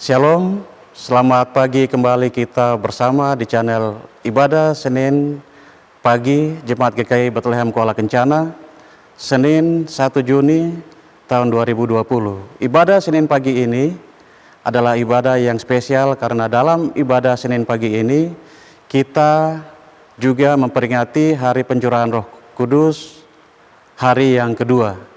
Shalom, selamat pagi kembali kita bersama di channel Ibadah Senin Pagi Jemaat GKI Bethlehem Kuala Kencana, Senin 1 Juni tahun 2020. Ibadah Senin pagi ini adalah ibadah yang spesial karena dalam ibadah Senin pagi ini kita juga memperingati Hari Pencurahan Roh Kudus, hari yang kedua.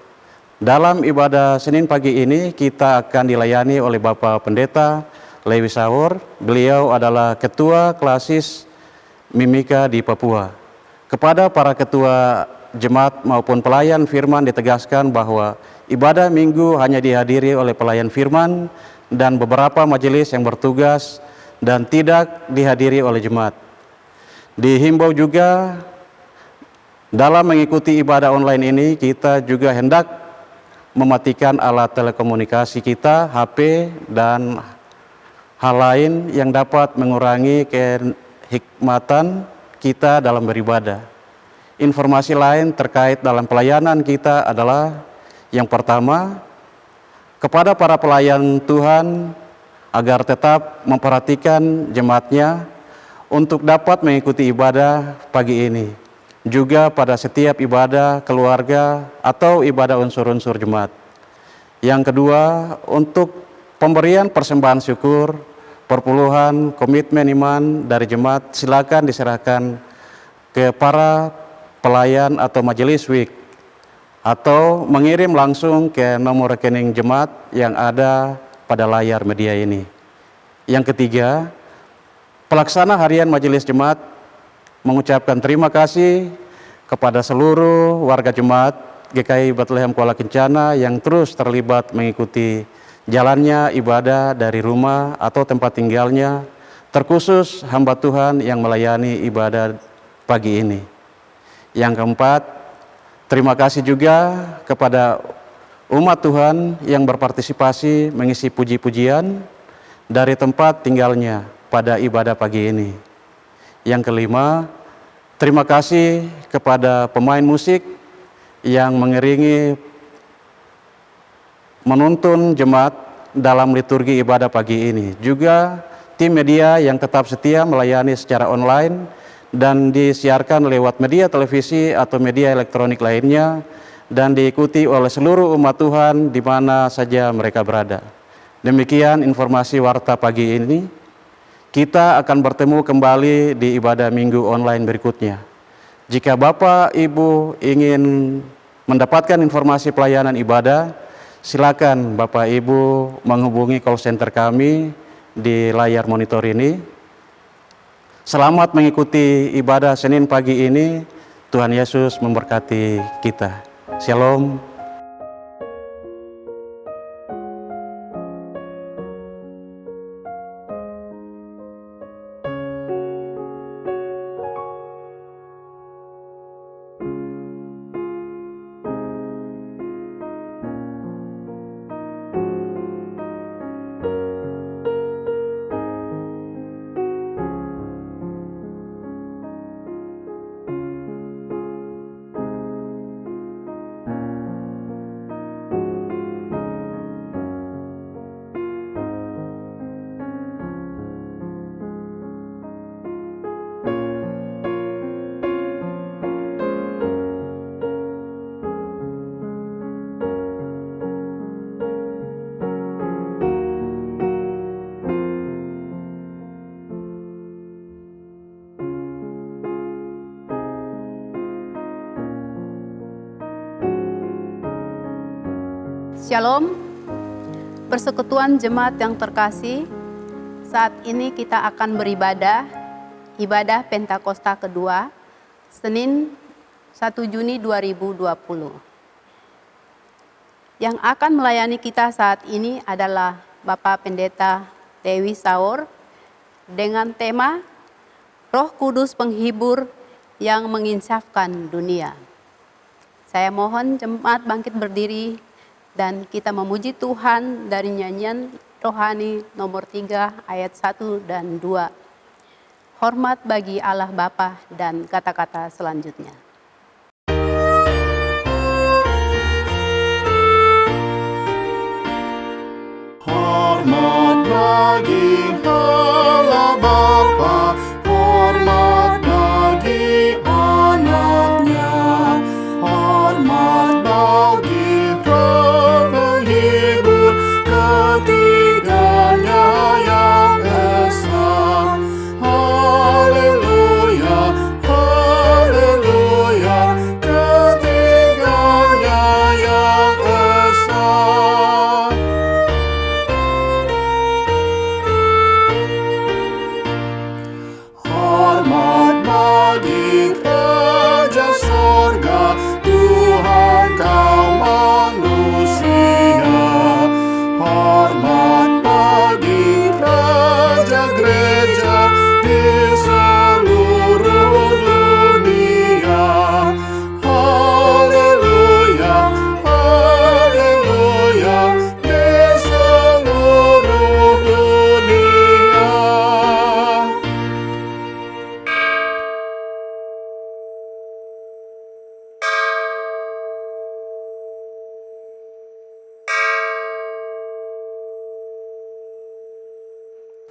Dalam ibadah Senin pagi ini kita akan dilayani oleh Bapak Pendeta Lewi Saur. Beliau adalah Ketua Klasis Mimika di Papua. Kepada para ketua jemaat maupun pelayan firman ditegaskan bahwa ibadah minggu hanya dihadiri oleh pelayan firman dan beberapa majelis yang bertugas dan tidak dihadiri oleh jemaat. Dihimbau juga dalam mengikuti ibadah online ini kita juga hendak mematikan alat telekomunikasi kita, HP, dan hal lain yang dapat mengurangi kehikmatan kita dalam beribadah. Informasi lain terkait dalam pelayanan kita adalah yang pertama, kepada para pelayan Tuhan agar tetap memperhatikan jemaatnya untuk dapat mengikuti ibadah pagi ini. Juga pada setiap ibadah keluarga atau ibadah unsur-unsur jemaat. Yang kedua, untuk pemberian persembahan syukur, perpuluhan, komitmen iman dari jemaat silakan diserahkan ke para pelayan atau majelis week atau mengirim langsung ke nomor rekening jemaat yang ada pada layar media ini. Yang ketiga, pelaksana harian majelis jemaat mengucapkan terima kasih kepada seluruh warga jemaat GKI Bethlehem Kuala Kencana yang terus terlibat mengikuti jalannya ibadah dari rumah atau tempat tinggalnya, terkhusus hamba Tuhan yang melayani ibadah pagi ini. Yang keempat, terima kasih juga kepada umat Tuhan yang berpartisipasi mengisi puji-pujian dari tempat tinggalnya pada ibadah pagi ini. Yang kelima, terima kasih kepada pemain musik yang mengiringi menuntun jemaat dalam liturgi ibadah pagi ini. Juga tim media yang tetap setia melayani secara online dan disiarkan lewat media televisi atau media elektronik lainnya dan diikuti oleh seluruh umat Tuhan di mana saja mereka berada. Demikian informasi warta pagi ini. Kita akan bertemu kembali di ibadah minggu online berikutnya. Jika Bapak Ibu ingin mendapatkan informasi pelayanan ibadah, silakan Bapak Ibu menghubungi call center kami di layar monitor ini. Selamat mengikuti ibadah Senin pagi ini. Tuhan Yesus memberkati kita. Shalom. Shalom, persekutuan jemaat yang terkasih, saat ini kita akan beribadah, ibadah Pentakosta kedua, Senin 1 Juni 2020. Yang akan melayani kita saat ini adalah Bapak Pendeta Lewi Saur dengan tema Roh Kudus Penghibur yang Menginsafkan Dunia. Saya mohon jemaat bangkit berdiri dan kita memuji Tuhan dari nyanyian rohani nomor 3 ayat 1 dan 2. Hormat bagi Allah Bapa dan kata-kata selanjutnya. Hormat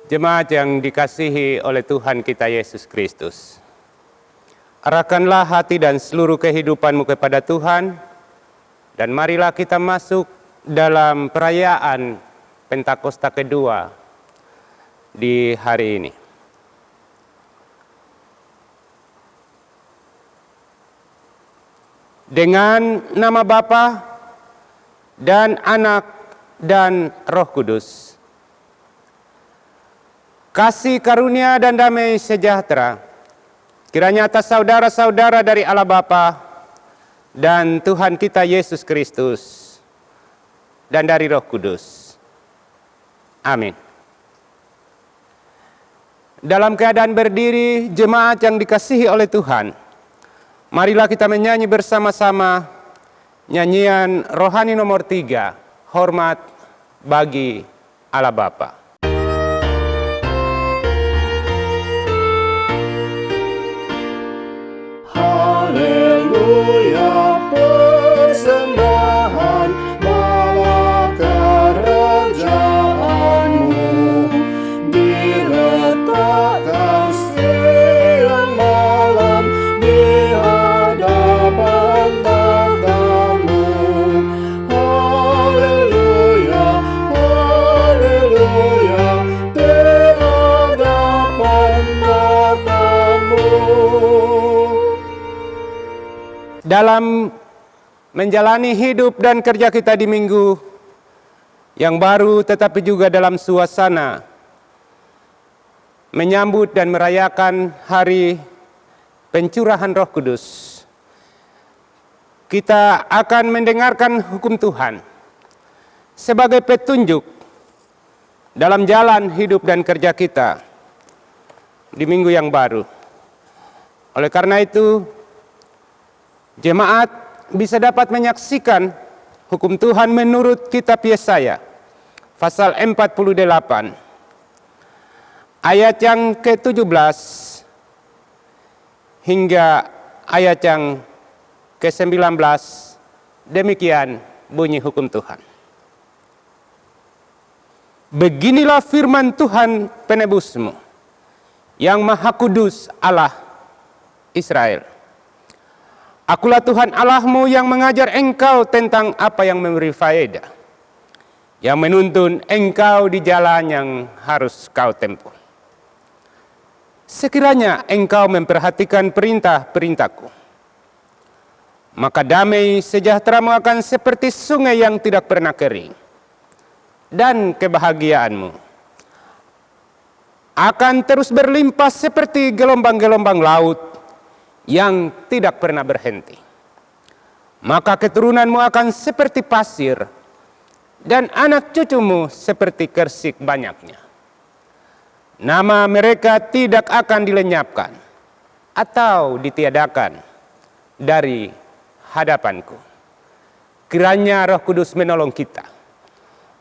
Jemaat yang dikasihi oleh Tuhan kita Yesus Kristus, arahkanlah hati dan seluruh kehidupanmu kepada Tuhan, dan marilah kita masuk dalam perayaan Pentakosta kedua di hari ini. Dengan nama Bapa dan Anak dan Roh Kudus. Kasih karunia dan damai sejahtera kiranya atas saudara-saudara dari Allah Bapa dan Tuhan kita Yesus Kristus dan dari Roh Kudus. Amin. Dalam keadaan berdiri, jemaat yang dikasihi oleh Tuhan, marilah kita menyanyi bersama-sama nyanyian rohani nomor 3, hormat bagi Allah Bapa. Haleluya, persembahan bala kerajaanmu diletakkan siang malam di hadapan tahtamu. Haleluya, haleluya, di hadapan tahtamu. Dalam menjalani hidup dan kerja kita di minggu yang baru, tetapi juga dalam suasana menyambut dan merayakan hari pencurahan Roh Kudus, kita akan mendengarkan hukum Tuhan sebagai petunjuk dalam jalan hidup dan kerja kita di minggu yang baru. Oleh karena itu, jemaat bisa dapat menyaksikan hukum Tuhan menurut kitab Yesaya pasal 48 ayat yang ke-17 hingga ayat yang ke-19. Demikian bunyi hukum Tuhan. Beginilah firman Tuhan penebusmu, yang Maha Kudus Allah Israel. Akulah Tuhan Allahmu yang mengajar engkau tentang apa yang memberi faedah, yang menuntun engkau di jalan yang harus kau tempuh. Sekiranya engkau memperhatikan perintah-perintahku, maka damai sejahteramu akan seperti sungai yang tidak pernah kering, dan kebahagiaanmu akan terus berlimpah seperti gelombang-gelombang laut yang tidak pernah berhenti. Maka keturunanmu akan seperti pasir, dan anak cucumu seperti kersik banyaknya. Nama mereka tidak akan dilenyapkan atau ditiadakan dari hadapanku. Kiranya Roh Kudus menolong kita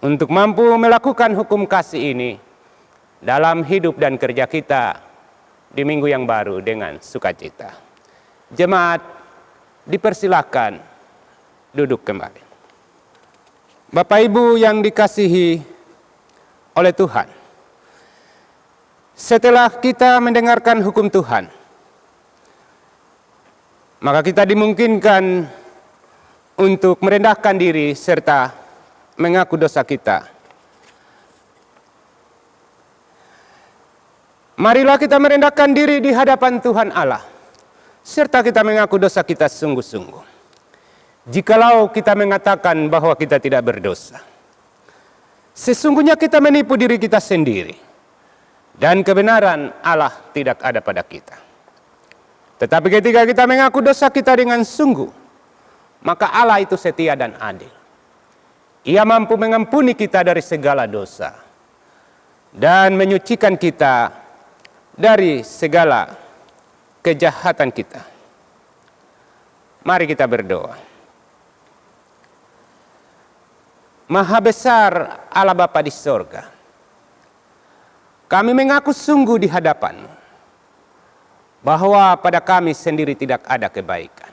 untuk mampu melakukan hukum kasih ini dalam hidup dan kerja kita di minggu yang baru dengan sukacita. Jemaat dipersilahkan duduk kembali. Bapak Ibu yang dikasihi oleh Tuhan, setelah kita mendengarkan hukum Tuhan, maka kita dimungkinkan untuk merendahkan diri serta mengaku dosa kita. Marilah kita merendahkan diri di hadapan Tuhan Allah, serta kita mengaku dosa kita sungguh-sungguh. Jikalau kita mengatakan bahwa kita tidak berdosa, sesungguhnya kita menipu diri kita sendiri, dan kebenaran Allah tidak ada pada kita. Tetapi ketika kita mengaku dosa kita dengan sungguh, maka Allah itu setia dan adil. Ia mampu mengampuni kita dari segala dosa dan menyucikan kita dari segala kejahatan kita. Mari kita berdoa. Maha besar Allah Bapa di sorga, kami mengaku sungguh di hadapan-Mu bahwa pada kami sendiri tidak ada kebaikan.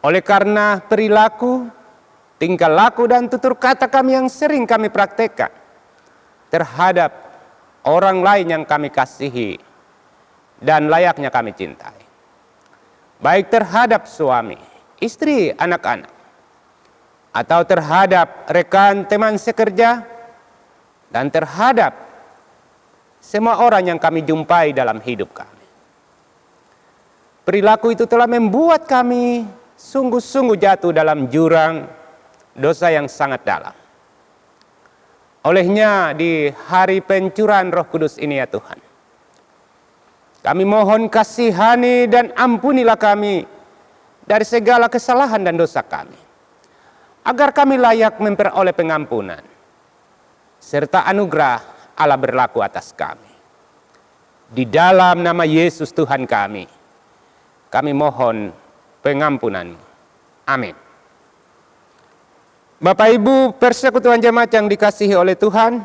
Oleh karena perilaku, tingkah laku dan tutur kata kami yang sering kami praktekkan terhadap orang lain yang kami kasihi dan layaknya kami cintai. Baik terhadap suami, istri, anak-anak, atau terhadap rekan teman sekerja, dan terhadap semua orang yang kami jumpai dalam hidup kami. Perilaku itu telah membuat kami sungguh-sungguh jatuh dalam jurang dosa yang sangat dalam. Olehnya di hari pencurahan Roh Kudus ini ya Tuhan, kami mohon kasihani dan ampunilah kami dari segala kesalahan dan dosa kami, agar kami layak memperoleh pengampunan, serta anugerah Allah berlaku atas kami. Di dalam nama Yesus Tuhan kami mohon pengampunan-Mu. Amin. Bapak Ibu persekutuan jemaat yang dikasihi oleh Tuhan,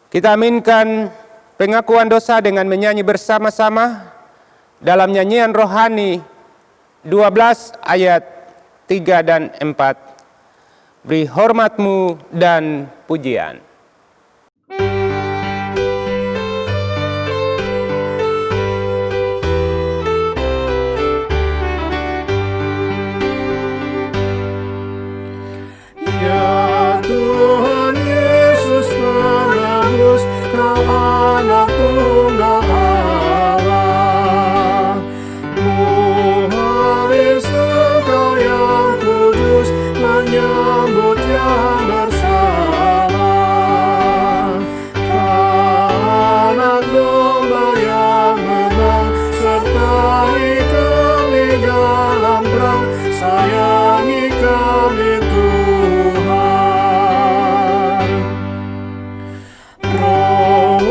kita aminkan pengakuan dosa dengan menyanyi bersama-sama dalam nyanyian rohani 12 ayat 3 dan 4. Beri hormat-Mu dan pujian. Ya Tuhan Yesus menebus Kau anak tunggal Allah. Muharis Engkau yang kudus menyambut yang bersalah. Anak domba yang menang sertai kami dalam perang, sayangi kami Tuhan. Roh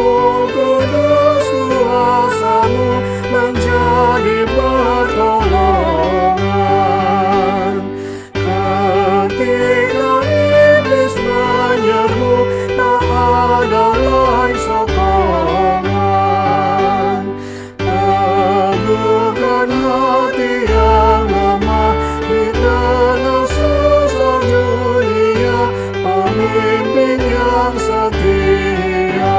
Kudus kuasa-Mu menjadi pertolongan. Ketika iblis menyerbu, tak ada lain sokongan. Teguhkan hati yang lemah di tengah susah dunia, pemimpin yang setia.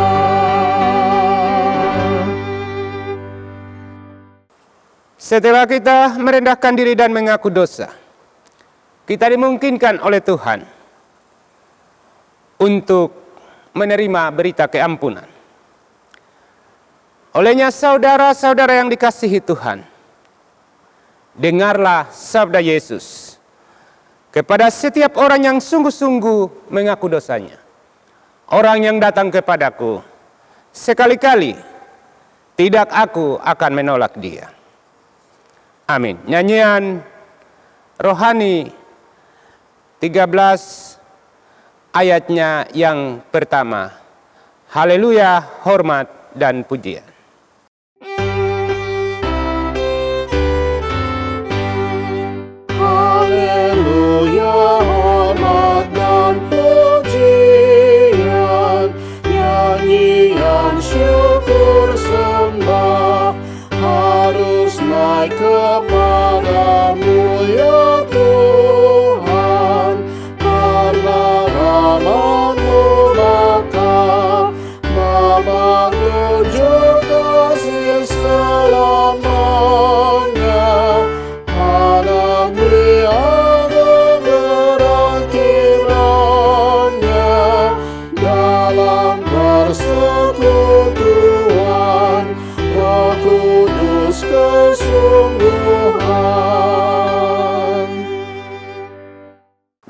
Setelah kita merendahkan diri dan mengaku dosa, kita dimungkinkan oleh Tuhan untuk menerima berita keampunan. Olehnya saudara-saudara yang dikasihi Tuhan, dengarlah sabda Yesus kepada setiap orang yang sungguh-sungguh mengaku dosanya. Orang yang datang kepadaku, sekali-kali tidak aku akan menolak dia. Amin. Nyanyian rohani 13 ayatnya yang pertama. Haleluya, hormat dan pujian. Haleluya, hormat dan pujian, nyanyian syukur sembah harus naik kepadamu ya Tuhan, karena rahmat-Mu Bapa tunjuk kasih selamanya. Anak beri anugerah kiranya dalam persekutuan Roh Kudus kesungguhan.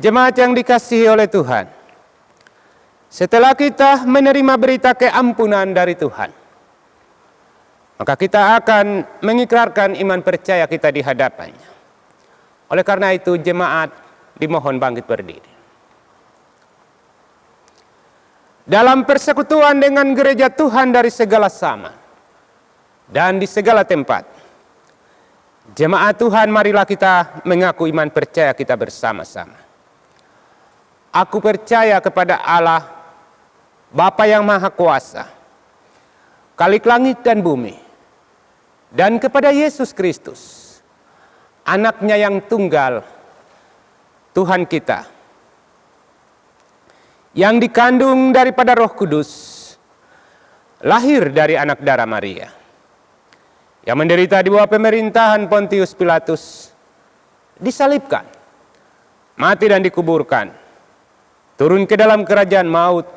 Jemaat yang dikasihi oleh Tuhan, setelah kita menerima berita keampunan dari Tuhan, maka kita akan mengikrarkan iman percaya kita di hadapannya. Oleh karena itu jemaat dimohon bangkit berdiri. Dalam persekutuan dengan gereja Tuhan dari segala zaman dan di segala tempat, jemaat Tuhan marilah kita mengaku iman percaya kita bersama-sama. Aku percaya kepada Allah, Bapa yang Maha Kuasa, Khalik langit dan bumi, dan kepada Yesus Kristus, Anaknya yang tunggal, Tuhan kita, yang dikandung daripada Roh Kudus, lahir dari anak darah Maria, yang menderita di bawah pemerintahan Pontius Pilatus, disalibkan, mati dan dikuburkan, turun ke dalam kerajaan maut,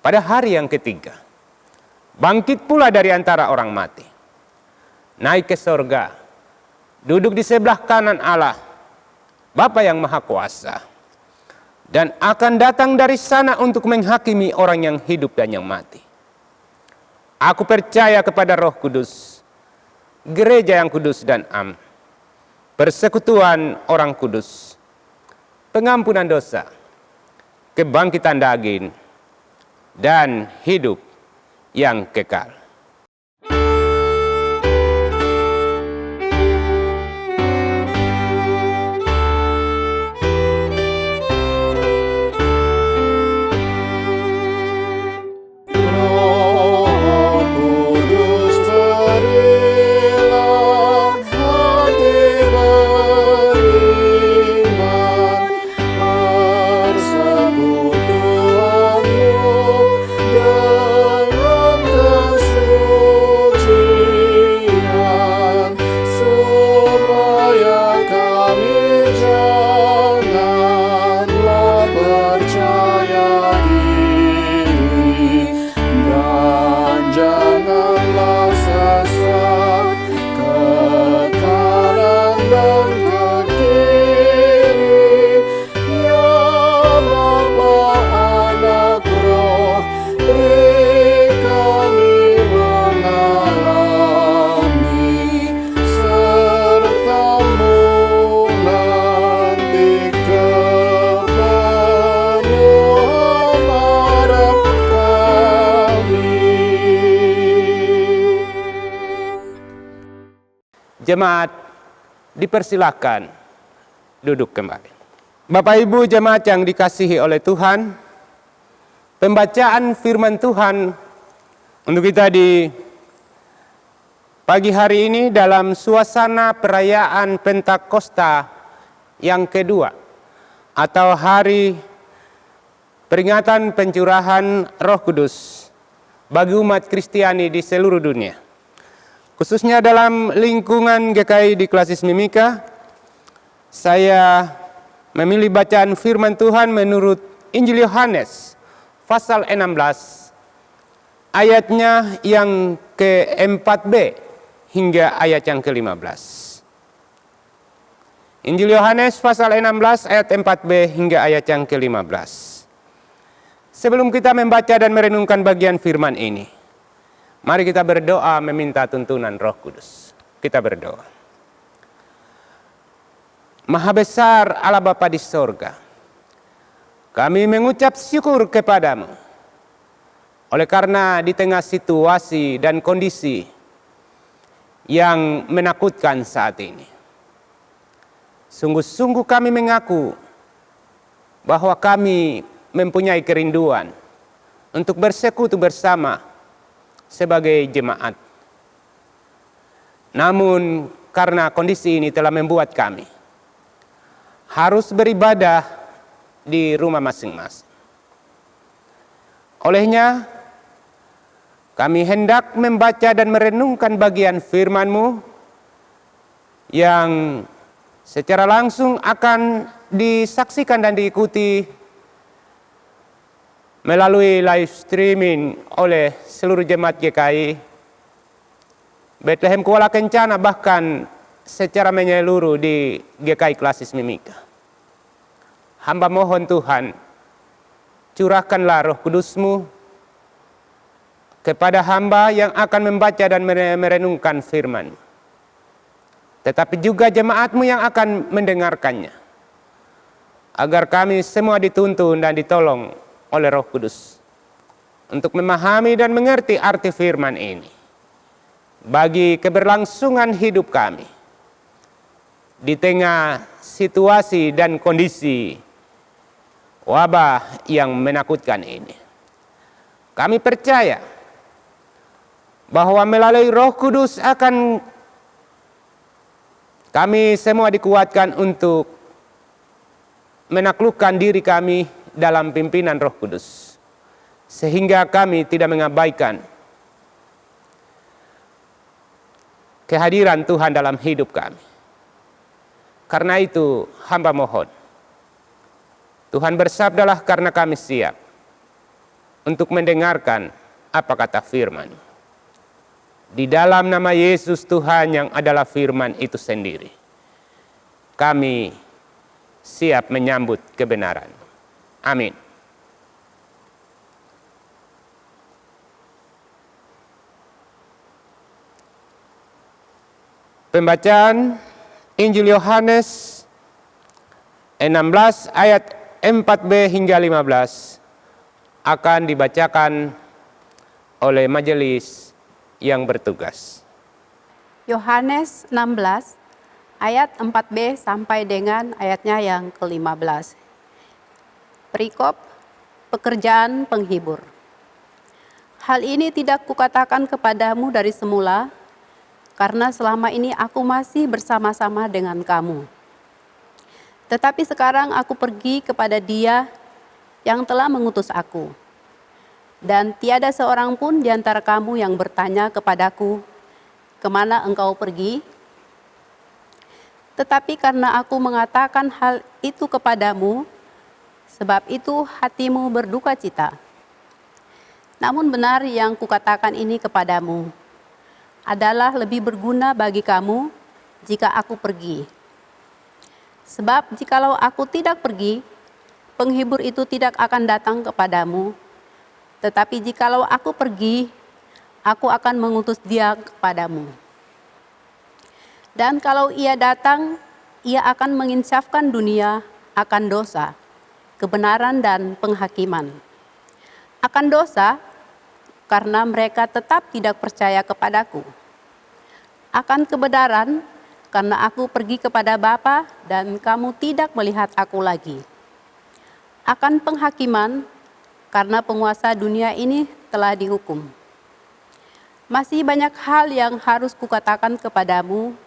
pada hari yang ketiga, bangkit pula dari antara orang mati, naik ke sorga, duduk di sebelah kanan Allah, Bapa yang Maha Kuasa, dan akan datang dari sana untuk menghakimi orang yang hidup dan yang mati. Aku percaya kepada Roh Kudus, gereja yang kudus dan am, persekutuan orang kudus, pengampunan dosa, kebangkitan daging, dan hidup yang kekal. Roh Kudus berilah hati beriman, persekutuanmu dengan kesucian, supaya kami janganlah percaya diri dan janganlah sesat ke kanan dan ke kiri. Ya Bapa, Anak, Roh, beri kami mengalami serta-Mu nanti kepenuhan harap kami. Jemaat dipersilahkan duduk kembali. Bapak Ibu jemaat yang dikasihi oleh Tuhan, pembacaan firman Tuhan untuk kita di pagi hari ini dalam suasana perayaan Pentakosta yang kedua, atau hari peringatan pencurahan Roh Kudus bagi umat Kristiani di seluruh dunia. Khususnya dalam lingkungan GKI di Klasis Mimika, saya memilih bacaan firman Tuhan menurut Injil Yohanes pasal 16 ayatnya yang ke-4b hingga ayat yang ke-15. Injil Yohanes pasal 16 ayat 4b hingga ayat yang ke-15. Sebelum kita membaca dan merenungkan bagian firman ini, mari kita berdoa meminta tuntunan Roh Kudus. Kita berdoa. Maha besar Allah Bapa di sorga, kami mengucap syukur kepadamu oleh karena di tengah situasi dan kondisi yang menakutkan saat ini, sungguh-sungguh kami mengaku bahwa kami mempunyai kerinduan untuk bersekutu bersama sebagai jemaat. Namun karena kondisi ini telah membuat kami harus beribadah di rumah masing-masing. Olehnya, kami hendak membaca dan merenungkan bagian firman-Mu yang secara langsung akan disaksikan dan diikuti melalui live streaming oleh seluruh jemaat GKI Bethlehem Kuala Kencana, bahkan secara menyeluruh di GKI Klasis Mimika. Hamba mohon Tuhan, curahkanlah Roh Kudus-Mu kepada hamba yang akan membaca dan merenungkan firman, tetapi juga jemaat-Mu yang akan mendengarkannya, agar kami semua dituntun dan ditolong oleh Roh Kudus untuk memahami dan mengerti arti firman ini bagi keberlangsungan hidup kami di tengah situasi dan kondisi wabah yang menakutkan ini. Kami percaya bahwa melalui Roh Kudus akan kami semua dikuatkan untuk menaklukkan diri kami dalam pimpinan Roh Kudus, sehingga kami tidak mengabaikan kehadiran Tuhan dalam hidup kami. Karena itu hamba mohon, Tuhan bersabdalah karena kami siap untuk mendengarkan apa kata firman. Di dalam nama Yesus Tuhan yang adalah firman itu sendiri, kami siap menyambut kebenaran. Amin. Pembacaan Injil Yohanes 16 ayat 4b hingga 15 akan dibacakan oleh majelis yang bertugas. Yohanes 16 ayat 4b sampai dengan ayatnya yang ke-15. Perikop pekerjaan penghibur. Hal ini tidak kukatakan kepadamu dari semula, karena selama ini aku masih bersama-sama dengan kamu. Tetapi sekarang aku pergi kepada Dia yang telah mengutus aku. Dan tiada seorang pun di antara kamu yang bertanya kepadaku, kemana engkau pergi? Tetapi karena aku mengatakan hal itu kepadamu, sebab itu hatimu berduka cita. Namun benar yang kukatakan ini kepadamu, adalah lebih berguna bagi kamu jika aku pergi. Sebab jikalau aku tidak pergi, penghibur itu tidak akan datang kepadamu. Tetapi jikalau aku pergi, aku akan mengutus Dia kepadamu. Dan kalau Ia datang, Ia akan menginsafkan dunia akan dosa, kebenaran dan penghakiman. Akan dosa, karena mereka tetap tidak percaya kepadaku. Akan kebenaran, karena aku pergi kepada Bapa dan kamu tidak melihat aku lagi. Akan penghakiman, karena penguasa dunia ini telah dihukum. Masih banyak hal yang harus kukatakan kepadamu,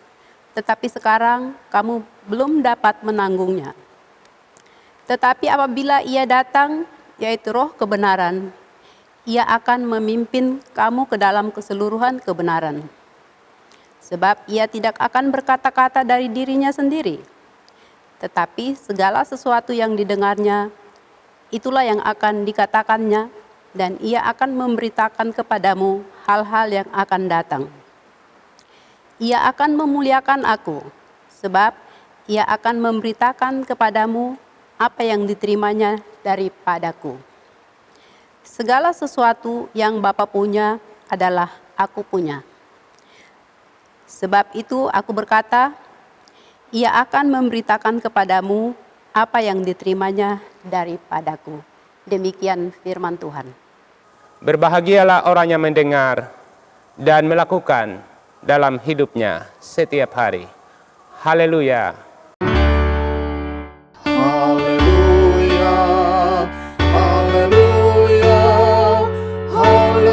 tetapi sekarang kamu belum dapat menanggungnya. Tetapi apabila Ia datang, yaitu Roh kebenaran, Ia akan memimpin kamu ke dalam keseluruhan kebenaran. Sebab Ia tidak akan berkata-kata dari dirinya sendiri, tetapi segala sesuatu yang didengarnya, itulah yang akan dikatakannya, dan Ia akan memberitakan kepadamu hal-hal yang akan datang. Ia akan memuliakan aku, sebab Ia akan memberitakan kepadamu apa yang diterimanya daripadaku. Segala sesuatu yang Bapa punya adalah aku punya. Sebab itu aku berkata, Ia akan memberitakan kepadamu apa yang diterimanya daripadaku. Demikian firman Tuhan. Berbahagialah orang yang mendengar dan melakukan dalam hidupnya setiap hari. Haleluya. Haleluya, haleluya, haleluya.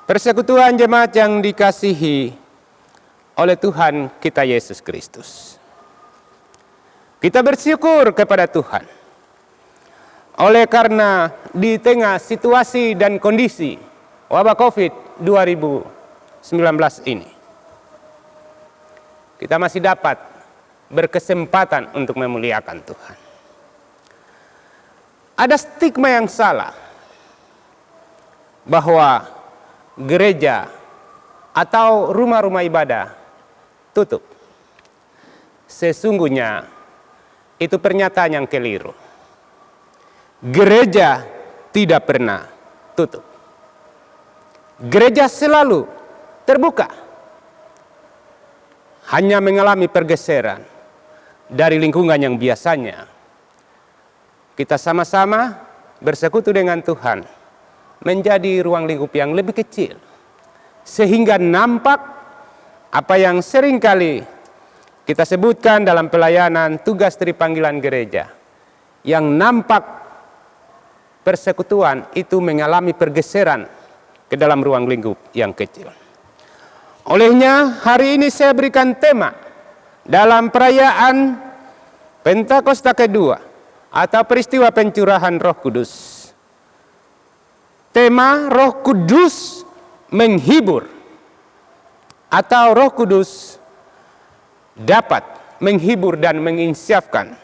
Persekutuan jemaat yang dikasihi oleh Tuhan kita Yesus Kristus. Kita bersyukur kepada Tuhan. Oleh karena di tengah situasi dan kondisi wabah COVID 2019 ini, kita masih dapat berkesempatan untuk memuliakan Tuhan. Ada stigma yang salah bahwa gereja atau rumah-rumah ibadah tutup. Sesungguhnya itu pernyataan yang keliru. Gereja tidak pernah tutup. Gereja selalu terbuka. Hanya mengalami pergeseran dari lingkungan yang biasanya kita sama-sama bersekutu dengan Tuhan menjadi ruang lingkup yang lebih kecil, sehingga nampak apa yang seringkali kita sebutkan dalam pelayanan tugas dari panggilan gereja, yang nampak persekutuan itu mengalami pergeseran ke dalam ruang lingkup yang kecil. Olehnya hari ini saya berikan tema dalam perayaan Pentakosta kedua atau peristiwa pencurahan Roh Kudus. Tema Roh Kudus menghibur atau Roh Kudus dapat menghibur dan menginsyafkan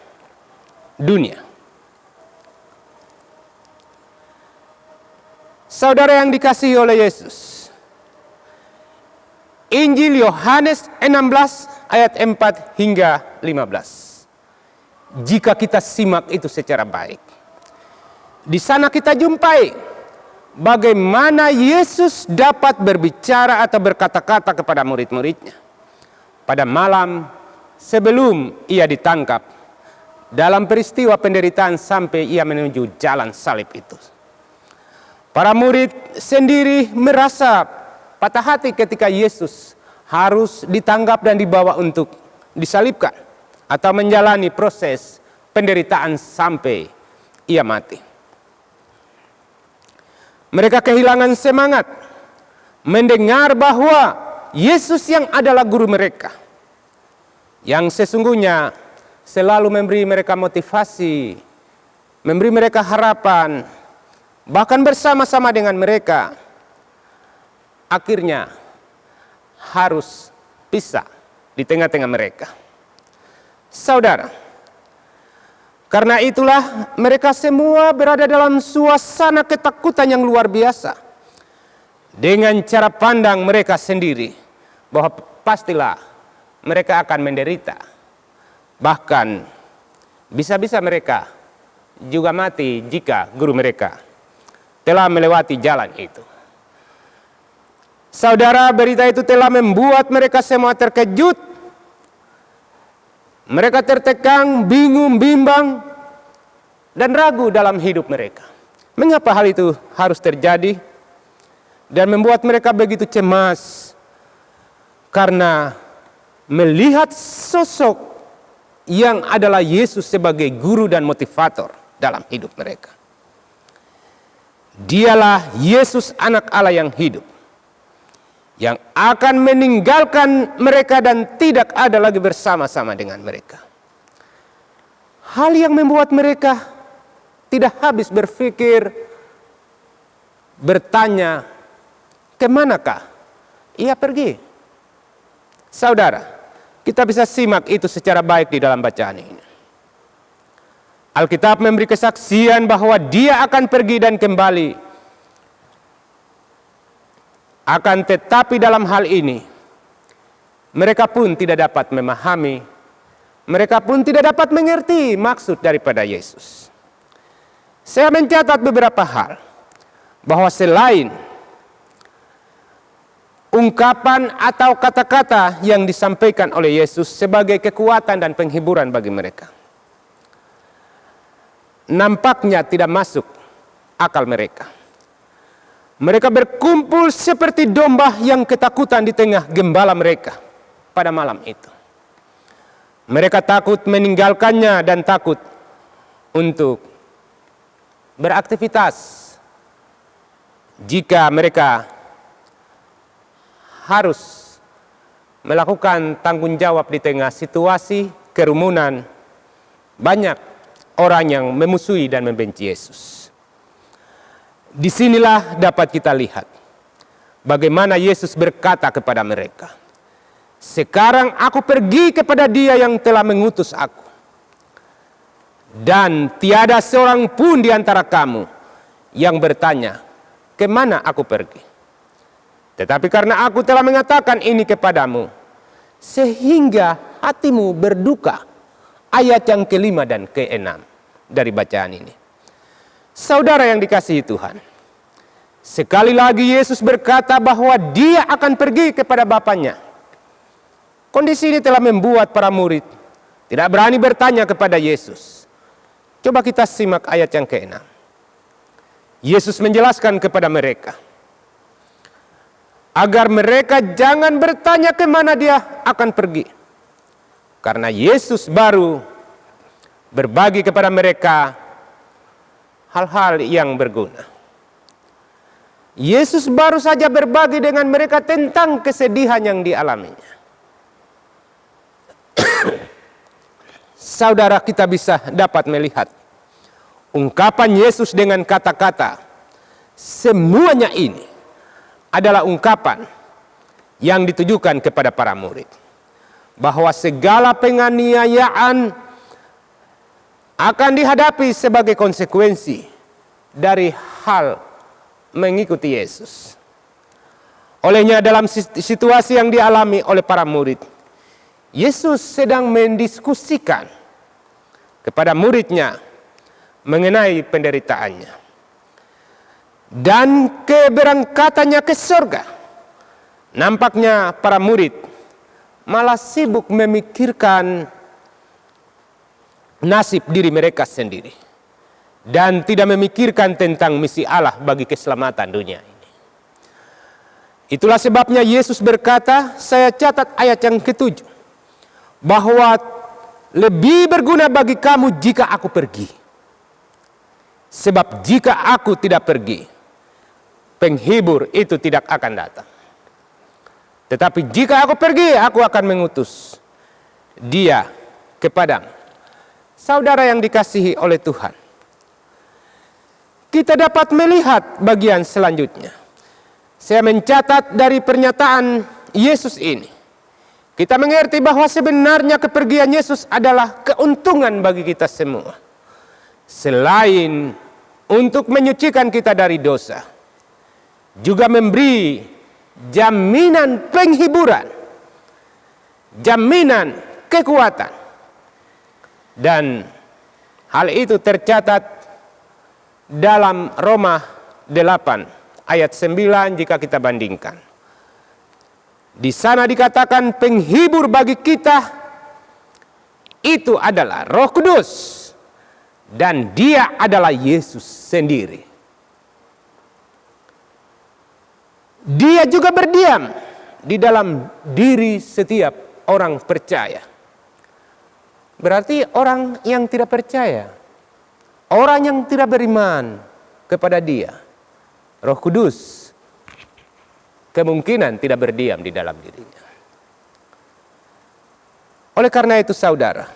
dunia. Saudara yang dikasihi oleh Yesus, Injil Yohanes 16 ayat 4 hingga 15. Jika kita simak itu secara baik, di sana kita jumpai bagaimana Yesus dapat berbicara atau berkata-kata kepada murid-muridnya pada malam sebelum ia ditangkap dalam peristiwa penderitaan sampai ia menuju jalan salib itu. Para murid sendiri merasa patah hati ketika Yesus harus ditangkap dan dibawa untuk disalibkan atau menjalani proses penderitaan sampai ia mati. Mereka kehilangan semangat mendengar bahwa Yesus yang adalah guru mereka, yang sesungguhnya selalu memberi mereka motivasi, memberi mereka harapan, bahkan bersama-sama dengan mereka, akhirnya harus pisah di tengah-tengah mereka. Saudara, karena itulah mereka semua berada dalam suasana ketakutan yang luar biasa. Dengan cara pandang mereka sendiri bahwa pastilah mereka akan menderita. Bahkan bisa-bisa mereka juga mati jika guru mereka telah melewati jalan itu. Saudara, berita itu telah membuat mereka semua terkejut. Mereka tertekan, bingung, bimbang, dan ragu dalam hidup mereka. Mengapa hal itu harus terjadi? Dan membuat mereka begitu cemas karena melihat sosok yang adalah Yesus sebagai guru dan motivator dalam hidup mereka. Dialah Yesus anak Allah yang hidup, yang akan meninggalkan mereka dan tidak ada lagi bersama-sama dengan mereka. Hal yang membuat mereka tidak habis berpikir, bertanya, kemanakah ia pergi? Saudara, kita bisa simak itu secara baik di dalam bacaan ini. Alkitab memberi kesaksian bahwa dia akan pergi dan kembali. Akan tetapi dalam hal ini, mereka pun tidak dapat memahami, mereka pun tidak dapat mengerti maksud daripada Yesus. Saya mencatat beberapa hal, bahwa selain ungkapan atau kata-kata yang disampaikan oleh Yesus sebagai kekuatan dan penghiburan bagi mereka, nampaknya tidak masuk akal mereka. Mereka berkumpul seperti domba yang ketakutan di tengah gembala mereka pada malam itu. Mereka takut meninggalkannya dan takut untuk beraktivitas jika mereka harus melakukan tanggung jawab di tengah situasi kerumunan banyak orang yang memusuhi dan membenci Yesus. Disinilah dapat kita lihat bagaimana Yesus berkata kepada mereka, "Sekarang aku pergi kepada Dia yang telah mengutus aku, dan tiada seorang pun di antara kamu yang bertanya, kemana aku pergi? Tetapi karena aku telah mengatakan ini kepadamu, sehingga hatimu berduka." Ayat yang ke-5 dan ke-6 dari bacaan ini. Saudara yang dikasihi Tuhan, sekali lagi Yesus berkata bahwa Dia akan pergi kepada Bapanya. Kondisi ini telah membuat para murid tidak berani bertanya kepada Yesus. Coba kita simak ayat yang ke-6. Yesus menjelaskan kepada mereka agar mereka jangan bertanya kemana Dia akan pergi, karena Yesus baru berbagi kepada mereka hal-hal yang berguna. Yesus baru saja berbagi dengan mereka tentang kesedihan yang dialaminya. Saudara, kita bisa dapat melihat ungkapan Yesus dengan kata-kata, semuanya ini adalah ungkapan yang ditujukan kepada para murid. Bahwa segala penganiayaan akan dihadapi sebagai konsekuensi dari hal mengikuti Yesus. Olehnya dalam situasi yang dialami oleh para murid, Yesus sedang mendiskusikan kepada muridnya mengenai penderitaannya dan keberangkatannya ke surga. Nampaknya para murid malah sibuk memikirkan nasib diri mereka sendiri dan tidak memikirkan tentang misi Allah bagi keselamatan dunia ini. Itulah sebabnya Yesus berkata, saya catat ayat yang ke-7, bahwa lebih berguna bagi kamu jika aku pergi. Sebab jika aku tidak pergi, penghibur itu tidak akan datang. Tetapi jika aku pergi, aku akan mengutus dia kepadamu. Saudara yang dikasihi oleh Tuhan, kita dapat melihat bagian selanjutnya. Saya mencatat dari pernyataan Yesus ini, kita mengerti bahwa sebenarnya kepergian Yesus adalah keuntungan bagi kita semua. Selain untuk menyucikan kita dari dosa, juga memberi jaminan penghiburan, jaminan kekuatan. Dan hal itu tercatat dalam Roma 8 ayat 9 jika kita bandingkan. Di sana dikatakan penghibur bagi kita itu adalah Roh Kudus dan dia adalah Yesus sendiri. Dia juga berdiam di dalam diri setiap orang percaya. Berarti orang yang tidak percaya, orang yang tidak beriman kepada dia, Roh Kudus kemungkinan tidak berdiam di dalam dirinya. Oleh karena itu saudara,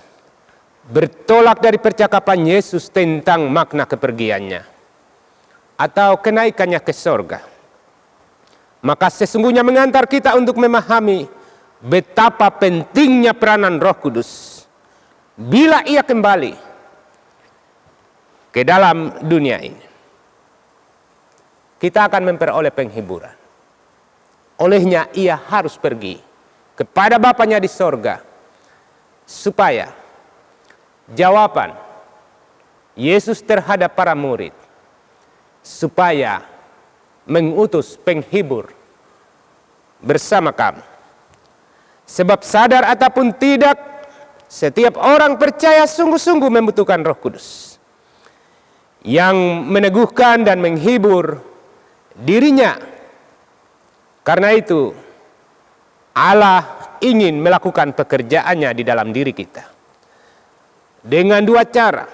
bertolak dari percakapan Yesus tentang makna kepergiannya atau kenaikannya ke sorga, maka sesungguhnya mengantar kita untuk memahami betapa pentingnya peranan Roh Kudus bila ia kembali ke dalam dunia ini. Kita akan memperoleh penghiburan. Olehnya ia harus pergi kepada Bapanya di sorga, supaya jawaban Yesus terhadap para murid, supaya mengutus penghibur bersama kamu. Sebab sadar ataupun tidak, setiap orang percaya sungguh-sungguh membutuhkan Roh Kudus yang meneguhkan dan menghibur dirinya. Karena itu Allah ingin melakukan pekerjaannya di dalam diri kita dengan dua cara,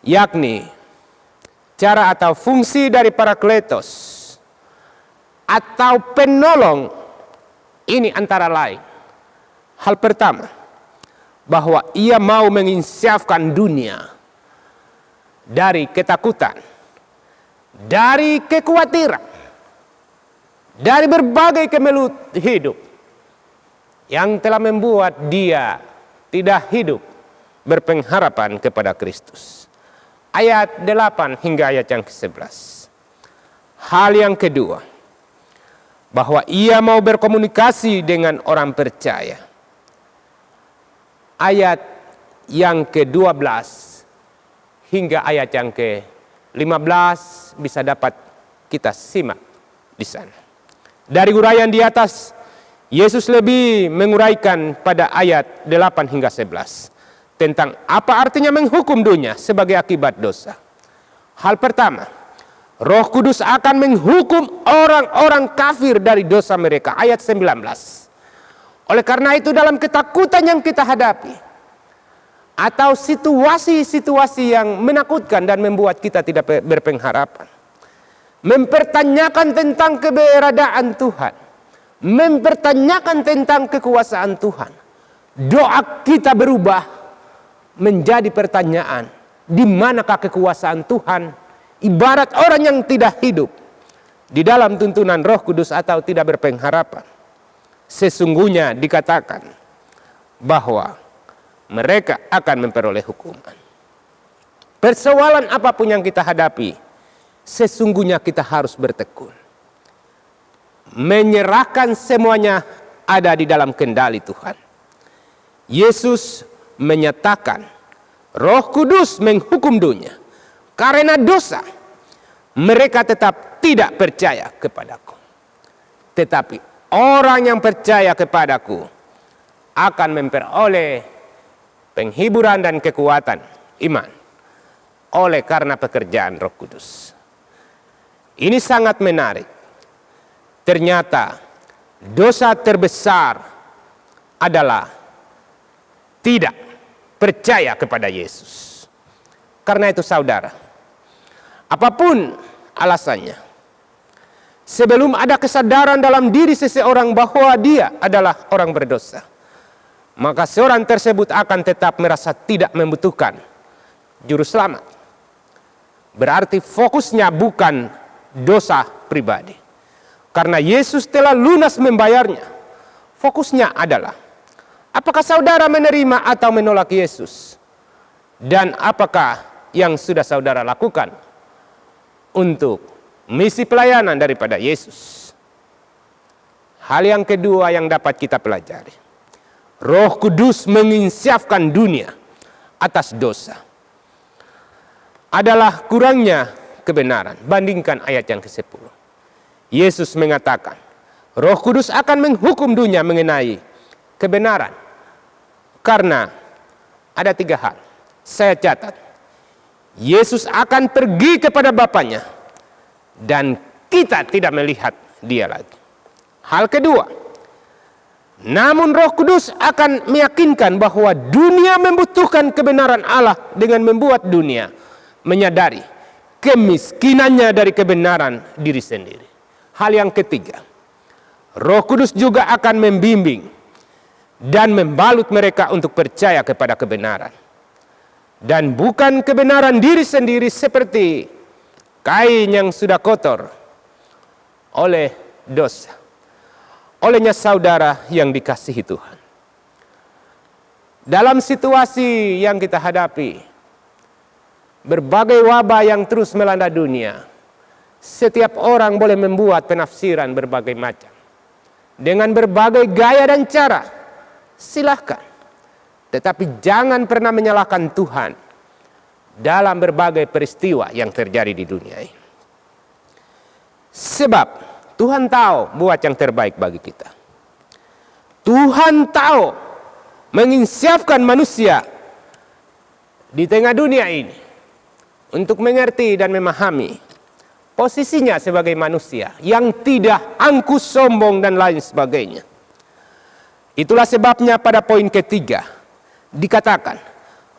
yakni cara atau fungsi dari Parakletos atau penolong. Ini antara lain, hal pertama, bahwa ia mau menginsyafkan dunia dari ketakutan, dari kekhawatiran, dari berbagai kemelut hidup yang telah membuat dia tidak hidup berpengharapan kepada Kristus. Ayat 8 hingga ayat yang ke-11. Hal yang kedua, bahwa ia mau berkomunikasi dengan orang percaya. Ayat yang ke-12 hingga ayat yang ke-15 bisa dapat kita simak di sana. Dari uraian di atas, Yesus lebih menguraikan pada ayat 8 hingga 11 tentang apa artinya menghukum dunia sebagai akibat dosa. Hal pertama, Roh Kudus akan menghukum orang-orang kafir dari dosa mereka. Ayat 19. Oleh karena itu dalam ketakutan yang kita hadapi, atau situasi-situasi yang menakutkan dan membuat kita tidak berpengharapan. Mempertanyakan tentang keberadaan Tuhan, mempertanyakan tentang kekuasaan Tuhan. Doa kita berubah menjadi pertanyaan, di manakah kekuasaan Tuhan? Ibarat orang yang tidak hidup di dalam tuntunan Roh Kudus atau tidak berpengharapan. Sesungguhnya dikatakan bahwa mereka akan memperoleh hukuman. Persoalan apapun yang kita hadapi, sesungguhnya kita harus bertekun. Menyerahkan semuanya ada di dalam kendali Tuhan. Yesus menyatakan, Roh Kudus menghukum dunia karena dosa. Mereka tetap tidak percaya kepadaku. Tetapi orang yang percaya kepadaku akan memperoleh penghiburan dan kekuatan iman oleh karena pekerjaan Roh Kudus. Ini sangat menarik. Ternyata dosa terbesar adalah tidak percaya kepada Yesus. Karena itu saudara, apapun alasannya, sebelum ada kesadaran dalam diri seseorang bahwa dia adalah orang berdosa, maka seorang tersebut akan tetap merasa tidak membutuhkan juru selamat. Berarti fokusnya bukan dosa pribadi, karena Yesus telah lunas membayarnya. Fokusnya adalah apakah saudara menerima atau menolak Yesus, dan apakah yang sudah saudara lakukan untuk misi pelayanan daripada Yesus. Hal yang kedua yang dapat kita pelajari, Roh Kudus menginsyafkan dunia atas dosa adalah kurangnya kebenaran. Bandingkan ayat yang ke-10. Yesus mengatakan, Roh Kudus akan menghukum dunia mengenai kebenaran. Karena ada 3 hal. Saya catat. Yesus akan pergi kepada Bapanya dan kita tidak melihat dia lagi. Hal kedua, namun Roh Kudus akan meyakinkan bahwa dunia membutuhkan kebenaran Allah dengan membuat dunia menyadari kemiskinannya dari kebenaran diri sendiri. Hal yang ketiga, Roh Kudus juga akan membimbing dan membalut mereka untuk percaya kepada kebenaran. Dan bukan kebenaran diri sendiri seperti kain yang sudah kotor oleh dosa. Olehnya saudara yang dikasihi Tuhan, dalam situasi yang kita hadapi, berbagai wabah yang terus melanda dunia, setiap orang boleh membuat penafsiran berbagai macam. Dengan berbagai gaya dan cara, silahkan. Tetapi jangan pernah menyalahkan Tuhan dalam berbagai peristiwa yang terjadi di dunia ini. Sebab Tuhan tahu buat yang terbaik bagi kita. Tuhan tahu menginsyafkan manusia di tengah dunia ini untuk mengerti dan memahami posisinya sebagai manusia yang tidak angkuh, sombong, dan lain sebagainya. Itulah sebabnya pada poin ketiga dikatakan,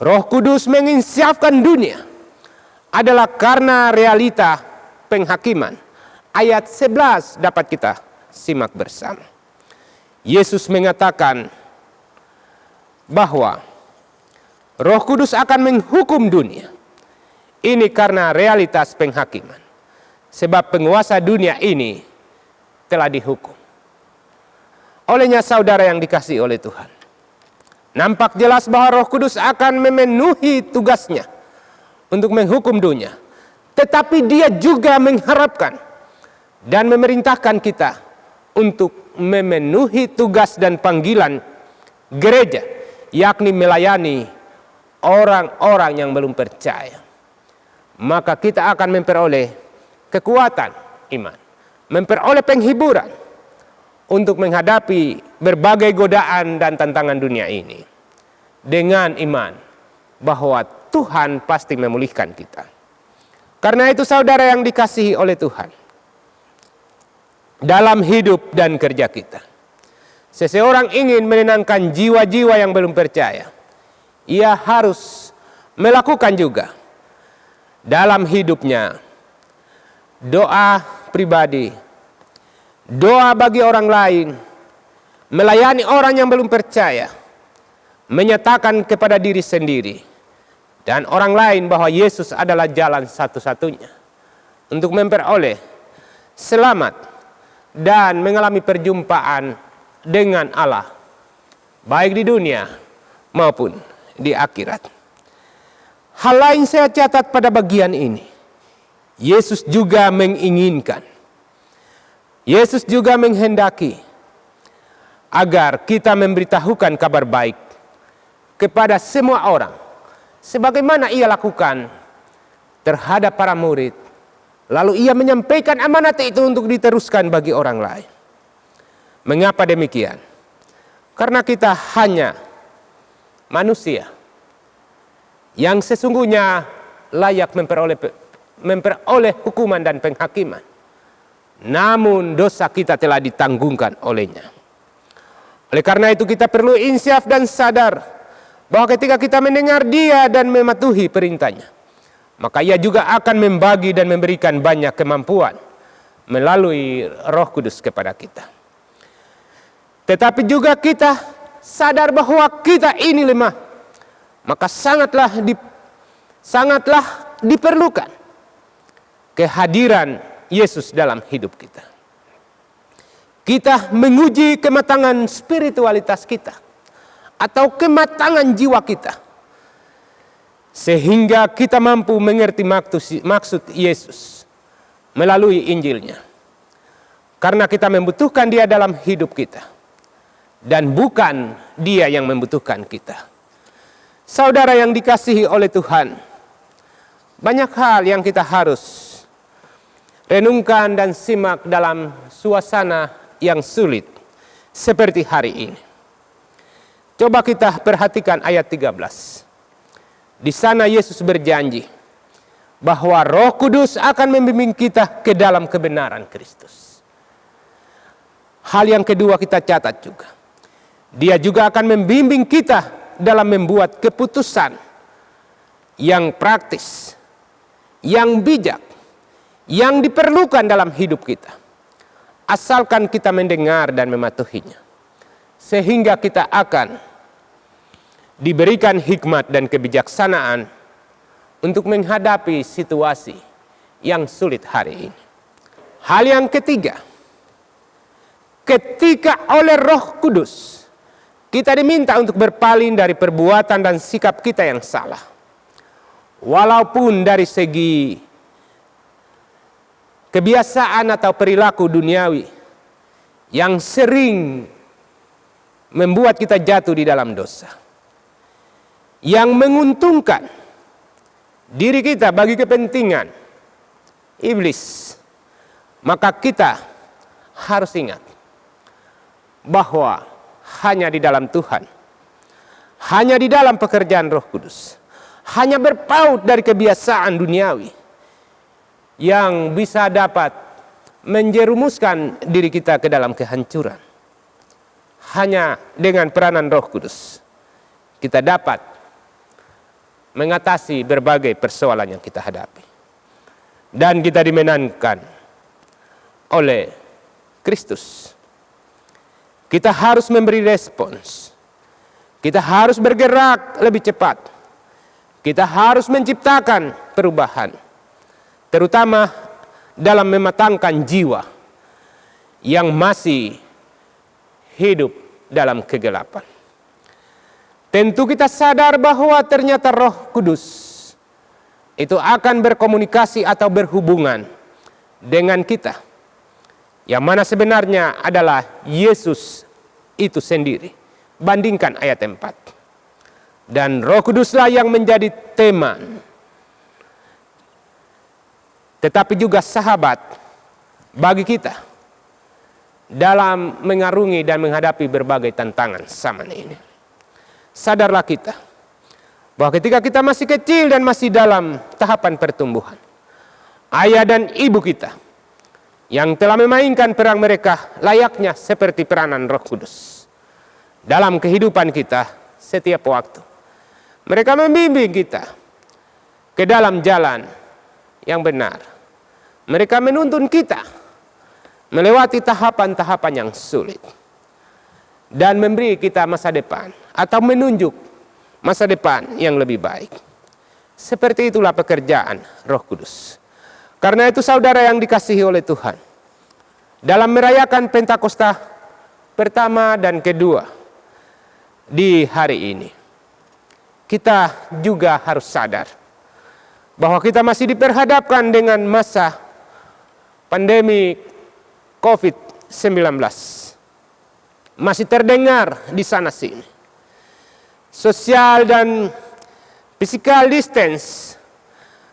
Roh Kudus menginsyafkan dunia adalah karena realita penghakiman. Ayat 11 dapat kita simak bersama. Yesus mengatakan bahwa Roh Kudus akan menghukum dunia. Ini karena realitas penghakiman. Sebab penguasa dunia ini telah dihukum. Olehnya saudara yang dikasihi oleh Tuhan, nampak jelas bahwa Roh Kudus akan memenuhi tugasnya untuk menghukum dunia. Tetapi dia juga mengharapkan dan memerintahkan kita untuk memenuhi tugas dan panggilan gereja, yakni melayani orang-orang yang belum percaya. Maka kita akan memperoleh kekuatan iman, memperoleh penghiburan untuk menghadapi berbagai godaan dan tantangan dunia ini dengan iman bahwa Tuhan pasti memulihkan kita. Karena itu saudara yang dikasihi oleh Tuhan, dalam hidup dan kerja kita, seseorang ingin menenangkan jiwa-jiwa yang belum percaya. ia harus melakukan juga dalam hidupnya doa pribadi, doa bagi orang lain, melayani orang yang belum percaya, menyatakan kepada diri sendiri dan orang lain bahwa Yesus adalah jalan satu-satunya untuk memperoleh selamat dan mengalami perjumpaan dengan Allah, baik di dunia maupun di akhirat. Hal lain saya catat pada bagian ini. Yesus juga menginginkan, Yesus juga menghendaki agar kita memberitahukan kabar baik kepada semua orang, sebagaimana ia lakukan terhadap para murid. Lalu ia menyampaikan amanat itu untuk diteruskan bagi orang lain. Mengapa demikian? Karena kita hanya manusia yang sesungguhnya layak memperoleh hukuman dan penghakiman. Namun dosa kita telah ditanggungkan olehnya. Oleh karena itu kita perlu insyaf dan sadar bahwa ketika kita mendengar Dia dan mematuhi perintahnya, maka Ia juga akan membagi dan memberikan banyak kemampuan melalui Roh Kudus kepada kita. Tetapi juga kita sadar bahwa kita ini lemah, maka sangatlah diperlukan kehadiran Yesus dalam hidup kita. Kita menguji kematangan spiritualitas kita atau kematangan jiwa kita, sehingga kita mampu mengerti maksud Yesus melalui Injilnya. Karena kita membutuhkan Dia dalam hidup kita, dan bukan Dia yang membutuhkan kita. Saudara yang dikasihi oleh Tuhan, banyak hal yang kita harus renungkan dan simak dalam suasana yang sulit seperti hari ini. Coba kita perhatikan ayat 13. Di sana Yesus berjanji bahwa Roh Kudus akan membimbing kita ke dalam kebenaran Kristus. Hal yang kedua kita catat juga, Dia juga akan membimbing kita dalam membuat keputusan yang praktis, yang bijak, yang diperlukan dalam hidup kita. Asalkan kita mendengar dan mematuhinya, sehingga kita akan diberikan hikmat dan kebijaksanaan untuk menghadapi situasi yang sulit hari ini. Hal yang ketiga, ketika oleh Roh Kudus kita diminta untuk berpaling dari perbuatan dan sikap kita yang salah, walaupun dari segi kebiasaan atau perilaku duniawi yang sering membuat kita jatuh di dalam dosa, yang menguntungkan diri kita bagi kepentingan iblis, maka kita harus ingat bahwa hanya di dalam Tuhan, hanya di dalam pekerjaan Roh Kudus, hanya berpaut dari kebiasaan duniawi yang bisa dapat menjerumuskan diri kita ke dalam kehancuran. Hanya dengan peranan Roh Kudus kita dapat mengatasi berbagai persoalan yang kita hadapi, dan kita dimenangkan oleh Kristus. Kita harus memberi respons. Kita harus bergerak lebih cepat. Kita harus menciptakan perubahan, terutama dalam mematangkan jiwa yang masih hidup dalam kegelapan. Tentu kita sadar bahwa ternyata Roh Kudus itu akan berkomunikasi atau berhubungan dengan kita, yang mana sebenarnya adalah Yesus itu sendiri. Bandingkan ayat 4. Dan Roh Kuduslah yang menjadi teman, tetapi juga sahabat bagi kita dalam mengarungi dan menghadapi berbagai tantangan zaman ini. Sadarlah kita bahwa ketika kita masih kecil dan masih dalam tahapan pertumbuhan, ayah dan ibu kita yang telah memainkan peran mereka layaknya seperti peranan Roh Kudus dalam kehidupan kita setiap waktu. Mereka membimbing kita ke dalam jalan yang benar. Mereka menuntun kita melewati tahapan-tahapan yang sulit dan memberi kita masa depan atau menunjuk masa depan yang lebih baik. Seperti itulah pekerjaan Roh Kudus. Karena itu saudara yang dikasihi oleh Tuhan, dalam merayakan Pentakosta pertama dan kedua di hari ini, kita juga harus sadar bahwa kita masih diperhadapkan dengan masa pandemi COVID-19. Masih terdengar di sana sini. Social dan physical distance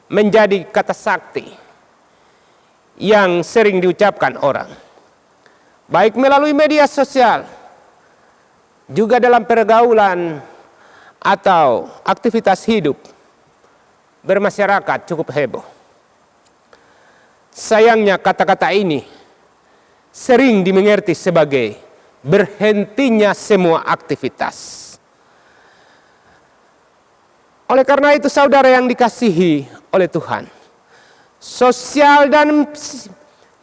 menjadi kata sakti yang sering diucapkan orang, baik melalui media sosial, juga dalam pergaulan atau aktivitas hidup bermasyarakat cukup heboh. Sayangnya kata-kata ini sering dimengerti sebagai berhentinya semua aktivitas. Oleh karena itu saudara yang dikasihi oleh Tuhan, sosial dan